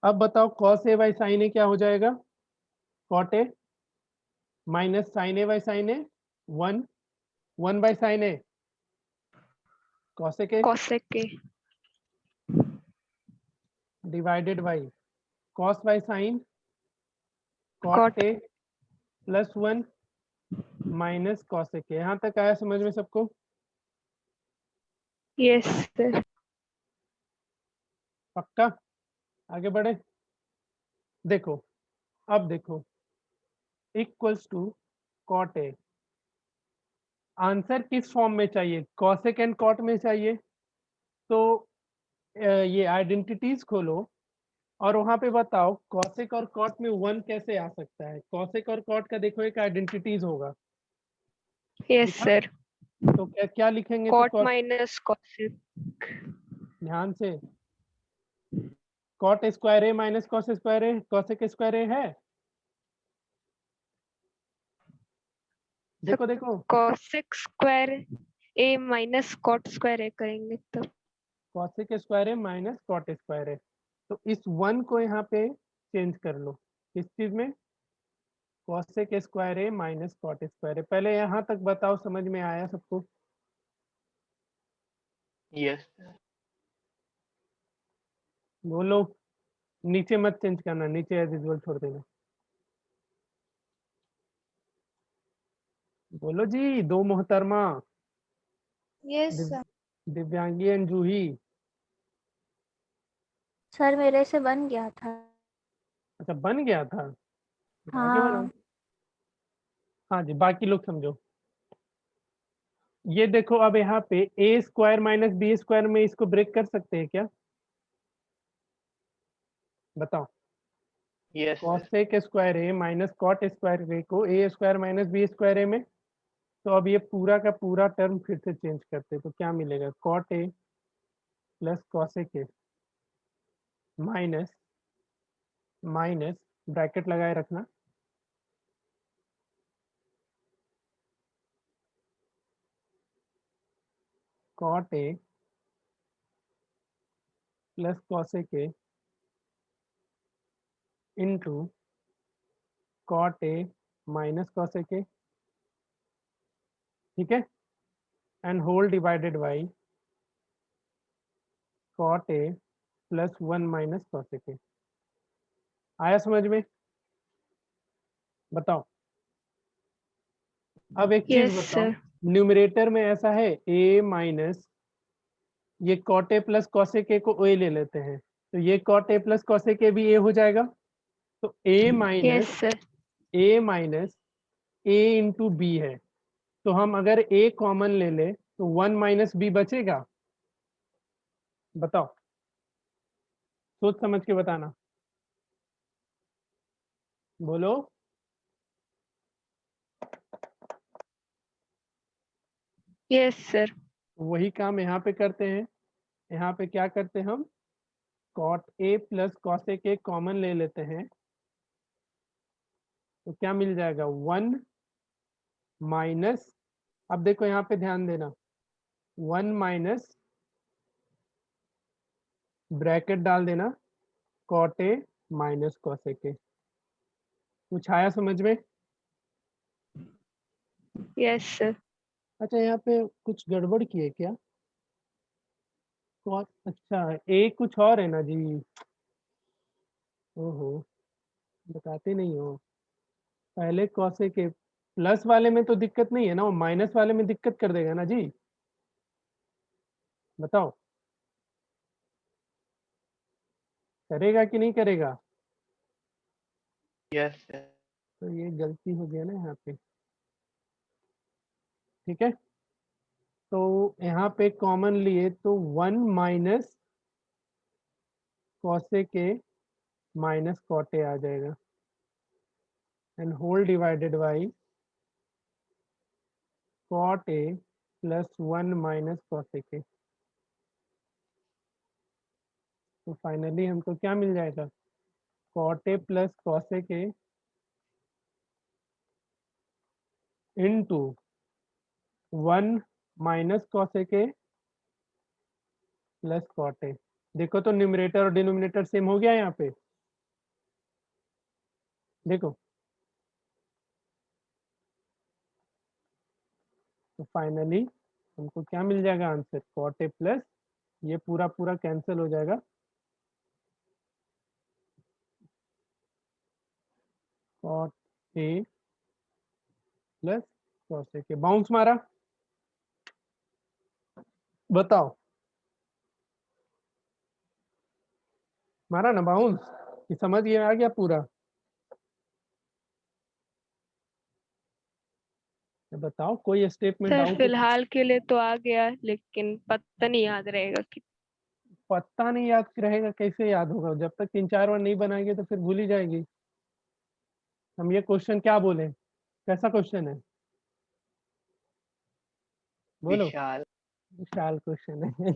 अब बताओ cos A by sine A क्या हो जाएगा, cot A minus sine A by sine A 1 by sine A cosec A cosec के। Divided by cos by sine Cot. Cot A plus 1 minus cosec A. यहाँ तक आया समझ में सबको। Yes sir. पक्का, आगे बढ़े। देखो अब देखो equals to cot A, answer किस फॉर्म में चाहिए, कॉसेक एंड कॉट में चाहिए। तो ये आइडेंटिटीज खोलो और वहां पे बताओ कॉसेक और कॉट में 1 कैसे आ सकता है। कॉसेक और कॉट का देखो एक आइडेंटिटीज होगा, यस लिखा? सर। तो क्या क्या लिखेंगे तो कॉट cos- माइनस कॉसेक। ध्यान से, कॉट स्क्वायर ए माइनस कॉस स्क्वायर ए, कॉसेक स्क्वायर ए है। देखो देखो कॉसेक स्क्वायर ए माइनस कॉट स्क्वायर ए करेंगे तब। कॉसेक स्क्वायर ए माइनस कॉट स्क्वायर ए। तो इस 1 को यहाँ पे चेंज कर लो किस चीज में, कॉसेक स्क्वायर ए माइनस कॉट स्क्वायर ए। पहले यहाँ तक बताओ समझ में आया सबको। यस बोलो, नीचे मत चेंज करना, नीचे एज यूजुअल छोड़ देना। बोलो जी, दो मोहतरमा yes sir. दिव्यांगी and Juhi. Sir मेरे से बन गया था। अच्छा बन गया था, आगे बढ़ो। हाँ हाँ जी, बाकी लोग समझो। ये देखो अब यहाँ पे ए स्क्वायर माइनस बी स्क्वायर में इसको ब्रेक कर सकते हैं क्या, बताओ। यस कॉसेक स्क्वायर ए माइनस कॉट स्क्वायर ए को ए स्क्वायर माइनस बी स्क्वायर ए में, तो अब ये पूरा का पूरा टर्म फिर से चेंज करते हैं तो क्या मिलेगा, cot A plus cosec A minus minus bracket लगाए रखना cot A plus cosec A into cot A minus cosec A, ठीक है, and whole divided by cot A plus 1 minus cosec A. आया समझ में, बताओ। अब एक चीज यस बताओ, सर। न्यूमरेटर में ऐसा है ए माइनस ये cot A plus cosec A को ए ले लेते हैं, तो ये cot A plus cosec A भी ए हो जाएगा। तो yes sir. A into B है, तो हम अगर ए कॉमन ले ले तो 1 माइनस बी बचेगा। बताओ, सोच समझ के बताना, बोलो। Yes sir. वही काम यहाँ पे करते हैं। यहाँ पे क्या करते हैं हम, cot A plus cosec A common ले लेते हैं, तो क्या मिल जाएगा 1 माइनस, अब देखो यहाँ पे ध्यान देना, 1 माइनस ब्रैकेट डाल देना cot A minus cosec A. कुछ आया समझ में? Yes sir. अच्छा यहाँ पे कुछ गड़बड़ की है क्या? अच्छा ए कुछ और है ना जी। ओहो, बताते नहीं हो। पहले कॉसेक ए प्लस वाले में तो दिक्कत नहीं है ना, वो माइनस वाले में दिक्कत कर देगा ना जी। बताओ करेगा कि नहीं करेगा? Yes, sir. तो ये गलती हो गया ना यहाँ पे। ठीक है, तो यहाँ पे कॉमन लिए तो 1 minus cosec A minus cot A आ जाएगा and whole divided by cot A plus 1 minus cosec A. तो फाइनली हमको क्या मिल जाएगा? Cot A plus cosec A into 1 minus cosec A plus cot A. देखो तो न्यूमरेटर और डिनोमिनेटर सेम हो गया यहाँ पे। देखो तो फाइनली हमको क्या मिल जाएगा आंसर? कॉट ए प्लस, ये पूरा पूरा कैंसिल हो जाएगा, cot A plus cosec A. Bounce मारा, बताओ मारा ना बाउंस? कि समझ ये आ गया पूरा? बताओ कोई स्टेप में सर डाउट? फिलहाल के लिए तो आ गया, लेकिन पता नहीं याद रहेगा कि। पता नहीं याद रहेगा, कैसे याद होगा? जब तक 3-4 बार नहीं बनाएंगे तो फिर भूल ही जाएगी। हम ये क्वेश्चन क्या बोले, कैसा क्वेश्चन है बोलो? विशाल। विशाल क्वेश्चन है।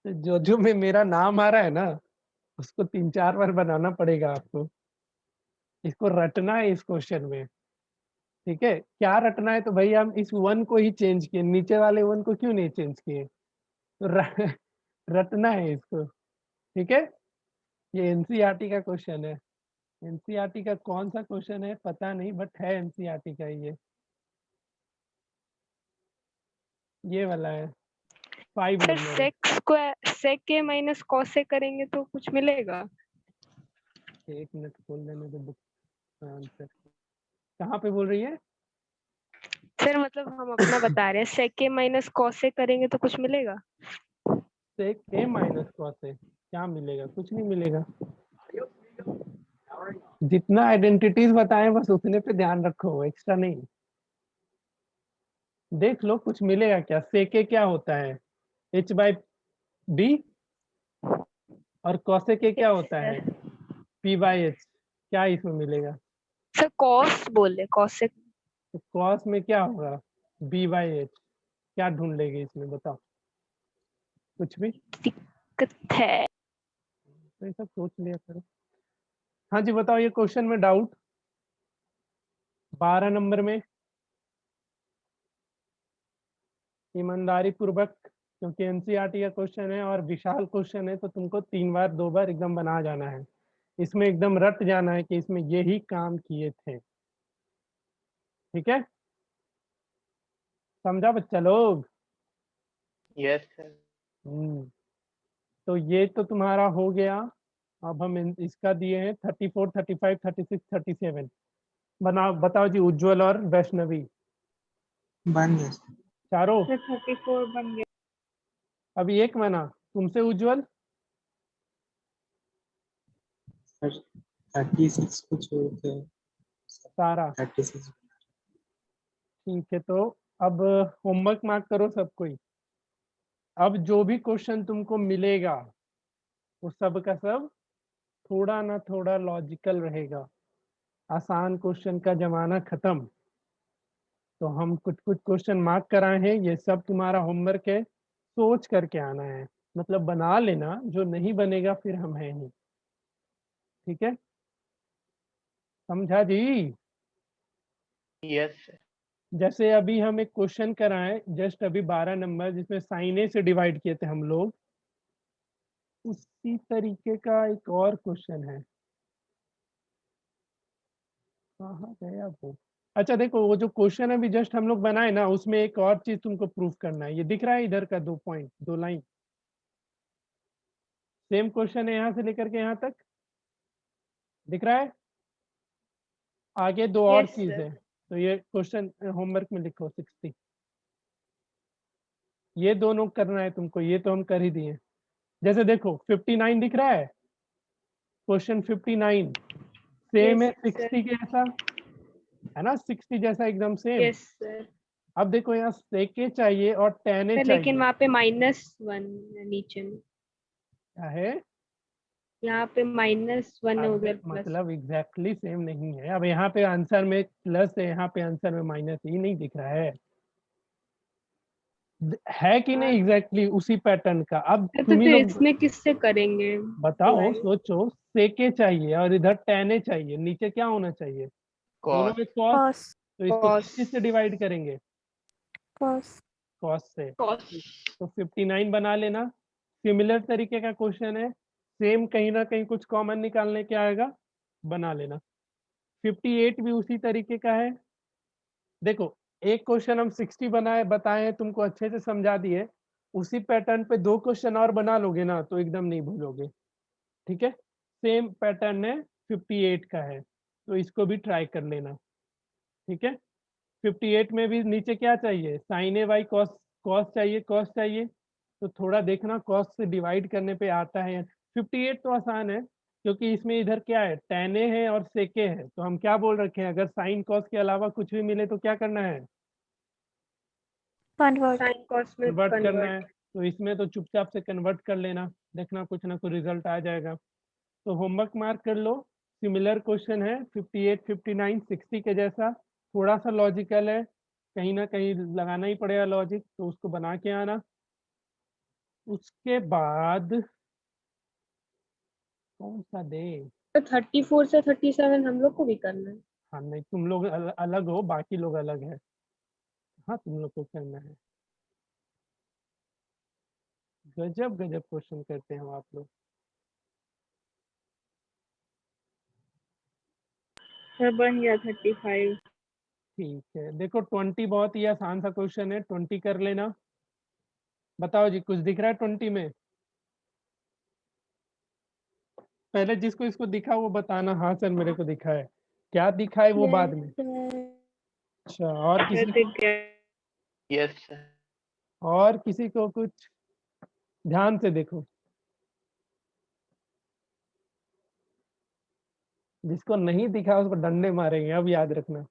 जो जो में मेरा नाम आ रहा है ना, उसको 3-4 बार बनाना पड़ेगा आपको। इसको रटना है इस क्वेश्चन में। ठीक है, क्या रटना है? तो भाई हम इस 1 को ही चेंज किए, नीचे वाले 1 को क्यों नहीं चेंज किए? तो रटना है इसको। ठीक है, ये एनसीईआरटी का क्वेश्चन है। एनसीईआरटी का कौन सा क्वेश्चन है पता नहीं, बट है एनसीईआरटी का ये वाला है 5 सर नंबर है। सेक ए माइनस कॉस ए करेंगे तो कुछ मिलेगा? एक मिनट खोल देने दो बुक आंसर। कहाँ पे बोल रही है? सर मतलब हम अपना बता रहे हैं, सेक ए माइनस कॉस ए करेंगे तो कुछ मिलेगा? सेक ए माइनस कॉस ए क्या मिलेगा? कुछ नहीं मिलेगा। जितना आइडेंटिटीज बताएं बस उतने पे ध्यान रखो, एक्स्ट्रा नहीं। देख लो कुछ मिलेगा क्या। सेक ए क्या होता है? h बाई b, और कॉसेक ए क्या होता है? p by h। क्या इसमें मिलेगा? सर कॉस बोले, कॉस ए। तो कॉस में क्या होगा? b by h। क्या ढूंढ लेगी इसमें बताओ? कुछ भी? दिक्कत है। तो ये सब सोच लिया करो। हाँ जी बताओ, ये क्वेश्चन में डाउट 12 नंबर में ईमानदारी पूर्वक, क्योंकि एनसीईआरटी का क्वेश्चन है और विशाल क्वेश्चन है, तो तुमको 3 बार 2 बार एकदम बना जाना है। इसमें एकदम रट जाना है कि इसमें यही काम किए थे। ठीक है, समझा बच्चा लोग? Yes, sir. तो ये तो तुम्हारा हो गया। अब हम इसका दिए हैं 34, 35, 36, 37। बनाओ, बताओ जी उज्जवल और वैष्णवी बन गया सर। चारों। सर 34 बन गया। अभी एक बना तुमसे उज्जवल। सर 36 को छोड़ के सारा 36। ठीक है, तो अब होमवर्क मार्क करो सब कोई। अब जो भी क्वेश्चन तुमको मिलेगा वो सब का सब थोड़ा ना थोड़ा लॉजिकल रहेगा। आसान क्वेश्चन का जमाना खत्म। तो हम कुछ कुछ क्वेश्चन मार्क कराए हैं, ये सब तुम्हारा होमवर्क है। सोच करके आना है, मतलब बना लेना, जो नहीं बनेगा फिर हम हैं ही। ठीक है, समझा जी? Yes sir. जैसे अभी हम एक क्वेश्चन कराएं जस्ट अभी 12 नंबर जिसमें साइन ए से डिवाइड किए थे हम लोग, उसी तरीके का एक और क्वेश्चन है। कहाँ गया वो? अच्छा देखो, वो जो क्वेश्चन अभी जस्ट हम लोग बनाए ना, उसमें एक और चीज तुमको प्रूफ करना है। ये दिख रहा है इधर का 2 पॉइंट 2 लाइन, सेम क्वेश्चन है यहाँ से लेकर के यहाँ तक, दिख रहा है? आगे 2 और Yes, चीज sir. है, तो ये क्वेश्चन होमवर्क में लिखो 60। ये दोनों करना है तुमको, ये तो हम कर ही दिए। जैसे देखो 59 दिख रहा है, क्वेश्चन 59 सेम है Yes, sir. 60 के जैसा, है ना? 60 जैसा एकदम सेम। Yes, sir. अब देखो यहाँ सेके चाहिए और टेने सर चाहिए, लेकिन वहाँ पे -1 नीचे में, क्या है? यहाँ पे -1 है, अब उधर प्लस। मतलब एग्जैक्टली सेम नहीं है। अब यहाँ पे आंसर में प्लस है, यहाँ पे आंसर में माइनस, ये नहीं दिख रहा है कि नहीं? एग्जैक्टली उसी पैटर्न का। अब तो तुम ही फिर लोग इसमें किससे करेंगे? बताओ, divide? सोचो। सेके चाहिए और इधर टेने चाहिए, नीचे क्या होना चाहिए? दोनों कॉस। में कॉस, cos तो इसको Cos. किससे डिवाइड करेंगे? cos कॉस से। Cos. तो 59 बना लेना। सिमिलर तरीके का क्वेश्चन है, सेम कहीं ना कहीं कुछ कॉमन निकालने के आएगा, बना लेना। 58 भी उसी तरीके का है। देखो एक क्वेश्चन हम 60 बनाए बताए हैं, तुमको अच्छे से समझा दिए। उसी पैटर्न पे 2 क्वेश्चन और बना लोगे ना तो एकदम नहीं भूलोगे। ठीक है, सेम पैटर्न है, 58 का है, तो इसको भी ट्राई कर लेना। ठीक है, 58 में भी नीचे क्या चाहिए? Sine A by cos, cos चाहिए, कॉस चाहिए। तो थोड़ा देखना कॉस से डिवाइड करने पे आता है। 58 तो आसान है, क्योंकि इसमें इधर क्या है? tan ए है और सेके है। तो हम क्या बोल रखे हैं, अगर साइन कॉस के अलावा कुछ भी मिले तो क्या करना है? convert Sin cos में कन्वर्ट करना है। convert. तो इसमें तो चुपचाप से कन्वर्ट कर लेना, देखना कुछ ना कुछ रिजल्ट आ जाएगा। तो होमवर्क मार्क कर लो। सिमिलर क्वेश्चन है 58, 59, 60 के जैसा, थोड़ा सा लॉजिकल है, कहीं ना कहीं लगाना ही पड़ेगा लॉजिक, तो उसको बना के आना। उसके बाद कौन सा दे? तो 34 से 37 हम लोग को भी करना है। हाँ नहीं, तुम लोग अलग हो, बाकी लोग अलग है। हाँ तुम लोग को करना है। गजब गजब क्वेश्चन करते हो आप लोग। सर बन गया 35। ठीक है, देखो 20 बहुत ही आसान सा क्वेश्चन है, 20 कर लेना। बताओ जी, कुछ दिख रहा है 20 में? पहले जिसको इसको दिखा वो बताना, हाँ सर मेरे को दिखा है। क्या दिखा है वो बाद में। अच्छा, और सर किसी दिख को? गया। Yes sir. और किसी को कुछ? ध्यान से देखो, जिसको नहीं दिखा उसको डंडे मारेंगे, अब याद रखना।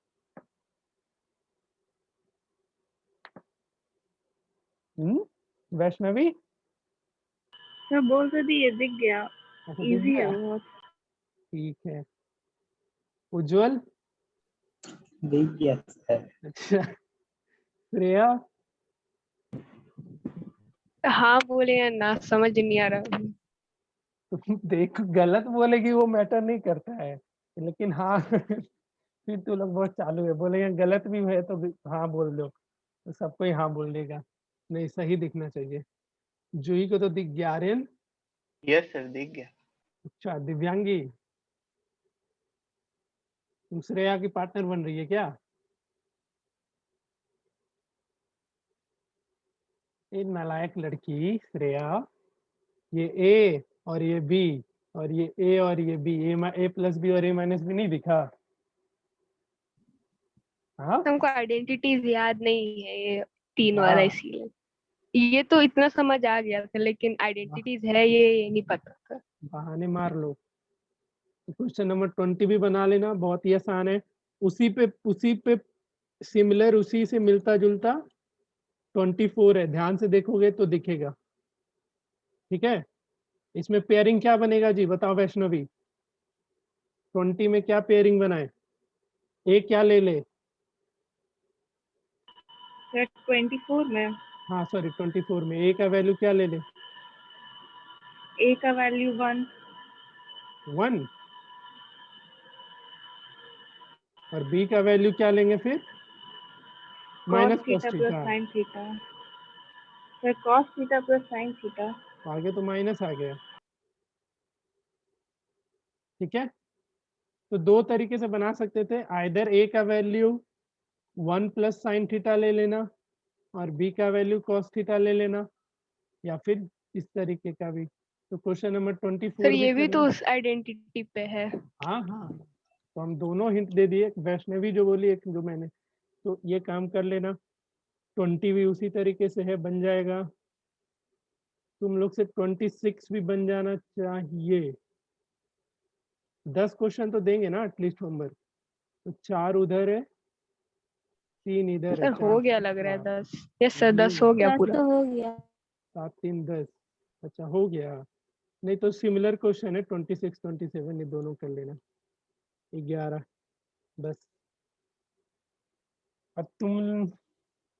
वैष्णवी? मैं बोल तो दी, ये दिख गया। अच्छा, दिख इजी है गया? बहुत। ठीक है। उज्जवल? दिख गया सर। अच्छा, श्रेया? हाँ बोले या ना समझ नहीं आ रहा। तुम देख, गलत बोलेगी वो मैटर नहीं करता है, लेकिन हाँ फिर तू लोग बहुत चालू है, बोलेंगे गलत भी है तो भी हाँ बोल दो, तो सबको ही हाँ बोल देगा। नहीं, सही दिखना चाहिए। जूही को तो दिख गया। आर्यन? यस सर दिख गया। अच्छा, दिव्यांगी? तुम श्रेया की पार्टनर बन रही है क्या? ये नालायक लड़की श्रेया, ये ए और ये बी और ये ए और ये बी, ए प्लस बी और ए माइनस बी नहीं दिखा? हाँ हमको आइडेंटिटीज याद नहीं है ये 3 वाला, हाँ, इसीलिए। ये तो इतना समझ आ गया था, लेकिन आइडेंटिटीज है ये नहीं पता था। बहाने मार लो। क्वेश्चन नंबर 20 भी बना लेना, बहुत ही आसान है। उसी पे सिमिलर, उसी से मिलता जुलता 24 है, ध्यान से देखोगे तो दिखेगा। ठीक है, इसमें पेयरिंग क्या बनेगा जी, बताओ वैष्णवी? 20 में क्या पेयरिंग बनाए? ए क्या ले ले? सर 24 में हाँ सॉरी, 24 में ए का वैल्यू क्या ले ले? ए का वैल्यू 1। 1? और बी का वैल्यू क्या लेंगे फिर? Minus cos cos theta plus theta. sin theta, फिर cos theta plus sin theta. आगे तो माइनस आ गया। ठीक है, तो दो तरीके से बना सकते थे, आइदर ए का वैल्यू 1 प्लस साइन थीटा ले लेना और बी का वैल्यू कॉस थीटा ले लेना, या फिर इस तरीके का भी। तो क्वेश्चन नंबर 24 सर भी ये भी तो करें। उस आइडेंटिटी पे है। हाँ हाँ, तो हम दोनों हिंट दे दिए, वैष्णवी जो बोली एक जो मैंने, तो ये काम कर लेना। 20 भी उसी तरीके से है, बन जाएगा। तुम लोग से 26 भी बन जाना चाहिए। 10 क्वेश्चन तो देंगे ना एटलीस्ट होमवर्क। तो 4 उधर है, 3 इधर है, सर 4 हो गया लग रहा है 4। 10। यस सर 10 हो गया 10 पूरा। तो हो गया। 7 3 10। अच्छा हो गया। नहीं तो सिमिलर क्वेश्चन है 26 27, ये दोनों कर लेना। 11 बस। अब तुम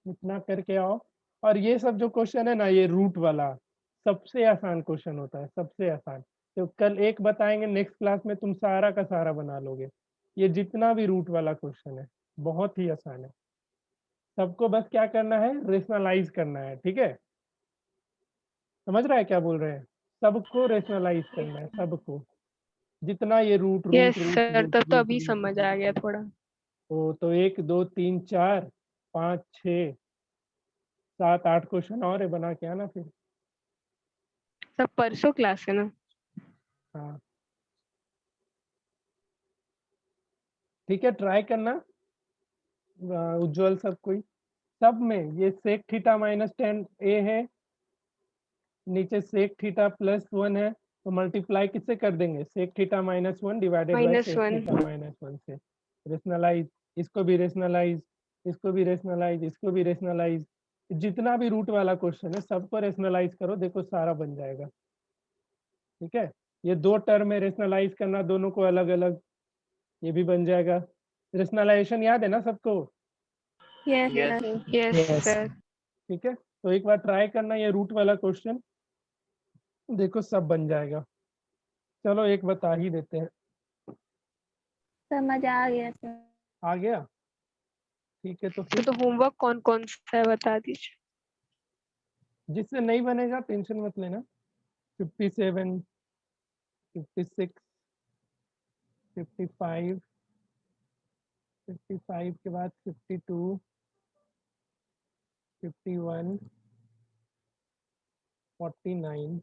इतना करके आओ। और ये सब जो क्वेश्चन है ना, ये रूट वाला सबसे आसान क्वेश्चन होता है, सबसे आसान। तो कल एक बताएंगे, नेक्स्ट क्लास में तुम सारा का सारा बना लोगे। ये जितना भी रूट वाला क्वेश्चन है बहुत ही आसान है। सबको बस क्या करना है, रेशनलाइज करना है। ठीक है, समझ रहा है क्या बोल रहे हैं? सबको रेशनलाइज करना है, सबको। जितना ये root root yes root sir root तब तो रूट अभी रूट समझ रूट। आ गया थोड़ा। तो 1 2 3 4 5 6 7 8 क्वेश्चन और है, बना के आना फिर। सर परसों क्लास है ना? हाँ ठीक है, ट्राई करना। उज्जवल सब कोई, सब में ये सेक थीटा माइनस 10 ए है, नीचे सेक थीटा प्लस 1 है, तो मल्टीप्लाई किससे कर देंगे? Sec theta minus 1 divided by sec -1। Theta minus 1 से। रेशनलाइज, इसको भी रेशनलाइज, इसको भी रेशनलाइज, इसको भी रेशनलाइज। जितना भी रूट वाला क्वेश्चन है सबको रेशनलाइज करो, देखो सारा बन जाएगा। ठीक है, ये 2 टर्म में रेशनलाइज करना, दोनों को अलग अलग, ये भी बन जाएगा। रेशनलाइजेशन याद है ना सबको? Yes Yes. Yes sir. ठीक है, तो एक बार ट्राई करना ये रूट वाला क्वेश्चन, देखो सब बन जाएगा। चलो एक बता ही देते हैं। समझ आ गया सर। आ गया? ठीक है, तो सर फिर तो होमवर्क कौन कौन सा है बता दीजिए। जिससे नहीं बनेगा टेंशन मत लेना। 57 56 55 55 के बाद 52 51 49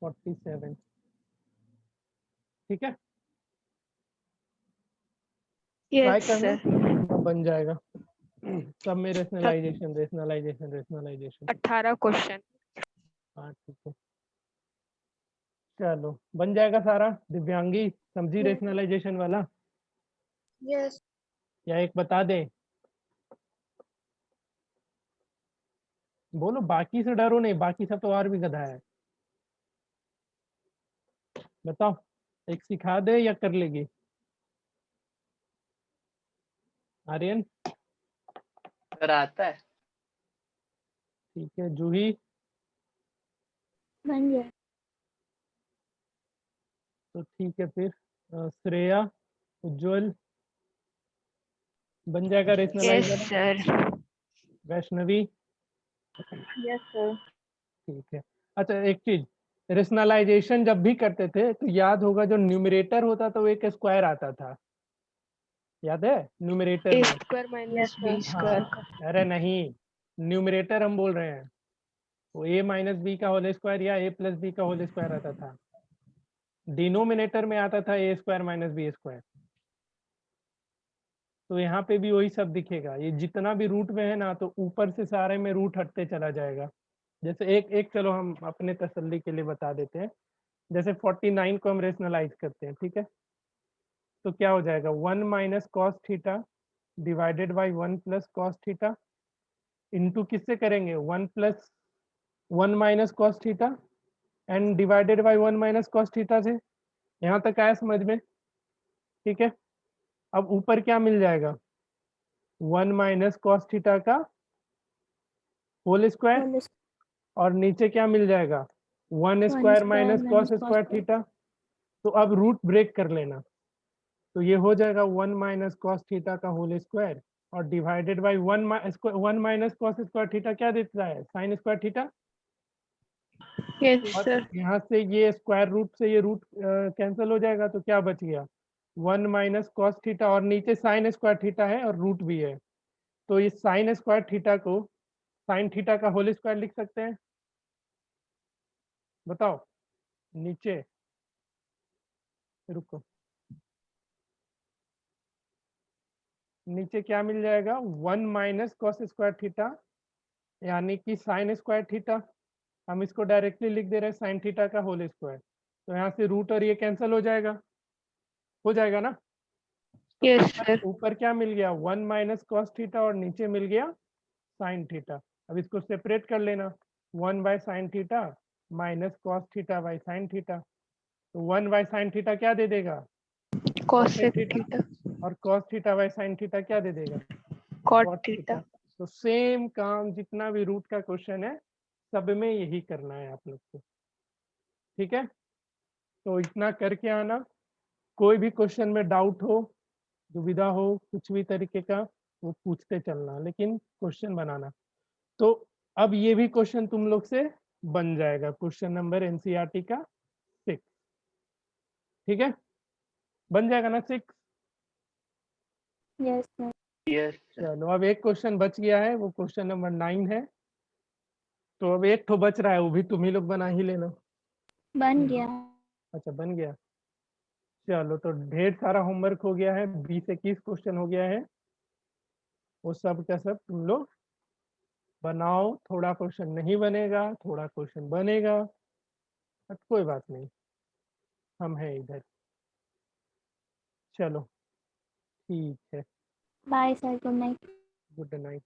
47। ठीक है, ट्राई यस करना, सर। सब बन जाएगा। सब में रेशनलाइजेशन रेशनलाइजेशन रेशनलाइजेशन। 18 क्वेश्चन। हाँ ठीक है, चलो बन जाएगा सारा। दिव्यांगी समझी रेशनलाइजेशन वाला? यस। या एक बता दे? बोलो, बाकी से डरो नहीं, बाकी सब तो और भी गधा है। बताओ, एक सिखा दे या कर लेगी? आर्यन? सर आता है। ठीक है, जूही? बन गया। तो ठीक है फिर। श्रेया, उज्जवल, बन जाएगा यस रेशनलाइज वाला? सर। वैष्णवी? Yes sir. ठीक है। अच्छा एक चीज, रेशनलाइजेशन जब भी करते थे तो याद होगा, जो न्यूमरेटर होता था वो एक स्क्वायर आता था, याद है? न्यूमरेटर ए में। Square minus yes B sir. Square हाँ, का। अरे नहीं, न्यूमरेटर हम बोल रहे हैं, वो ए माइनस बी का होल स्क्वायर या ए प्लस बी का होल स्क्वायर आता था। डिनोमिनेटर में आता था ए स्क्वायर माइनस बी स्क्वायर। तो यहाँ पे भी वही सब दिखेगा, ये जितना भी रूट में है ना, तो ऊपर से सारे में रूट हटते चला जाएगा। जैसे एक एक चलो हम अपने तसल्ली के लिए बता देते हैं। जैसे 49 को हम रेशनलाइज करते हैं, ठीक है, तो क्या हो जाएगा? 1 minus cos theta divided by 1 plus cos theta, into किससे करेंगे? 1 plus 1 minus cos theta and divided by 1 minus cos theta से। यहाँ तक आया समझ में? ठीक है, अब ऊपर क्या मिल जाएगा? 1 माइनस कॉस थीटा का होल स्क्वायर, होल और नीचे क्या मिल जाएगा? 1 1 square square minus minus cos cos square theta. तो अब रूट ब्रेक कर लेना, तो ये हो जाएगा 1 माइनस कॉस थीटा का होल स्क्वायर और divided by 1 minus cos square theta क्या देता है, साइन स्क्वायर थीटा। यस और सर। यहाँ से ये स्क्वायर रूट से ये रूट कैंसिल हो जाएगा, तो क्या बच गया 1 माइनस कॉस थीटा और नीचे साइन स्क्वायर थीटा है और रूट भी है, तो ये साइन स्क्वायर थीटा को साइन थीटा का होल स्क्वायर लिख सकते हैं। बताओ नीचे, रुको, नीचे क्या मिल जाएगा 1 माइनस कॉस स्क्वायर थीटा यानी कि साइन स्क्वायर थीटा, हम इसको डायरेक्टली लिख दे रहे हैं साइन थीटा का होल स्क्वायर, तो यहाँ से रूट और ये कैंसिल हो जाएगा ना। तो यस सर। ऊपर क्या मिल गया 1 माइनस कॉस थीटा और नीचे मिल गया साइन थीटा। अब इसको सेपरेट कर लेना, 1 by sine theta minus cos theta by sine theta, तो 1 बाय साइन थीटा क्या दे देगा कोसेक थीटा, थीटा। और cos theta by sine theta क्या दे देगा कॉट cot थीटा। तो सेम काम जितना भी रूट का क्वेश्चन है सब में यही करना है आप लोग को, ठीक है। तो इतना करके आना, कोई भी क्वेश्चन में डाउट हो, दुविधा हो, कुछ भी तरीके का वो पूछते चलना, लेकिन क्वेश्चन बनाना। तो अब ये भी क्वेश्चन तुम लोग से बन जाएगा, क्वेश्चन नंबर एनसीईआरटी का 6, ठीक है, बन जाएगा ना 6। Yes sir. यस चलो अब एक क्वेश्चन बच गया है, वो क्वेश्चन नंबर 9 है, तो अब एक तो बच रहा है, वो भी तुम ही लोग बना ही लेना। बन गया। अच्छा बन गया, चलो तो ढेर सारा होमवर्क हो गया है, 20-21 क्वेश्चन हो गया है, वो सब का सब तुम लोग बनाओ। थोड़ा क्वेश्चन नहीं बनेगा, थोड़ा क्वेश्चन बनेगा, बट कोई बात नहीं, हम हैं इधर। चलो ठीक है, bye sir, good night. Good night.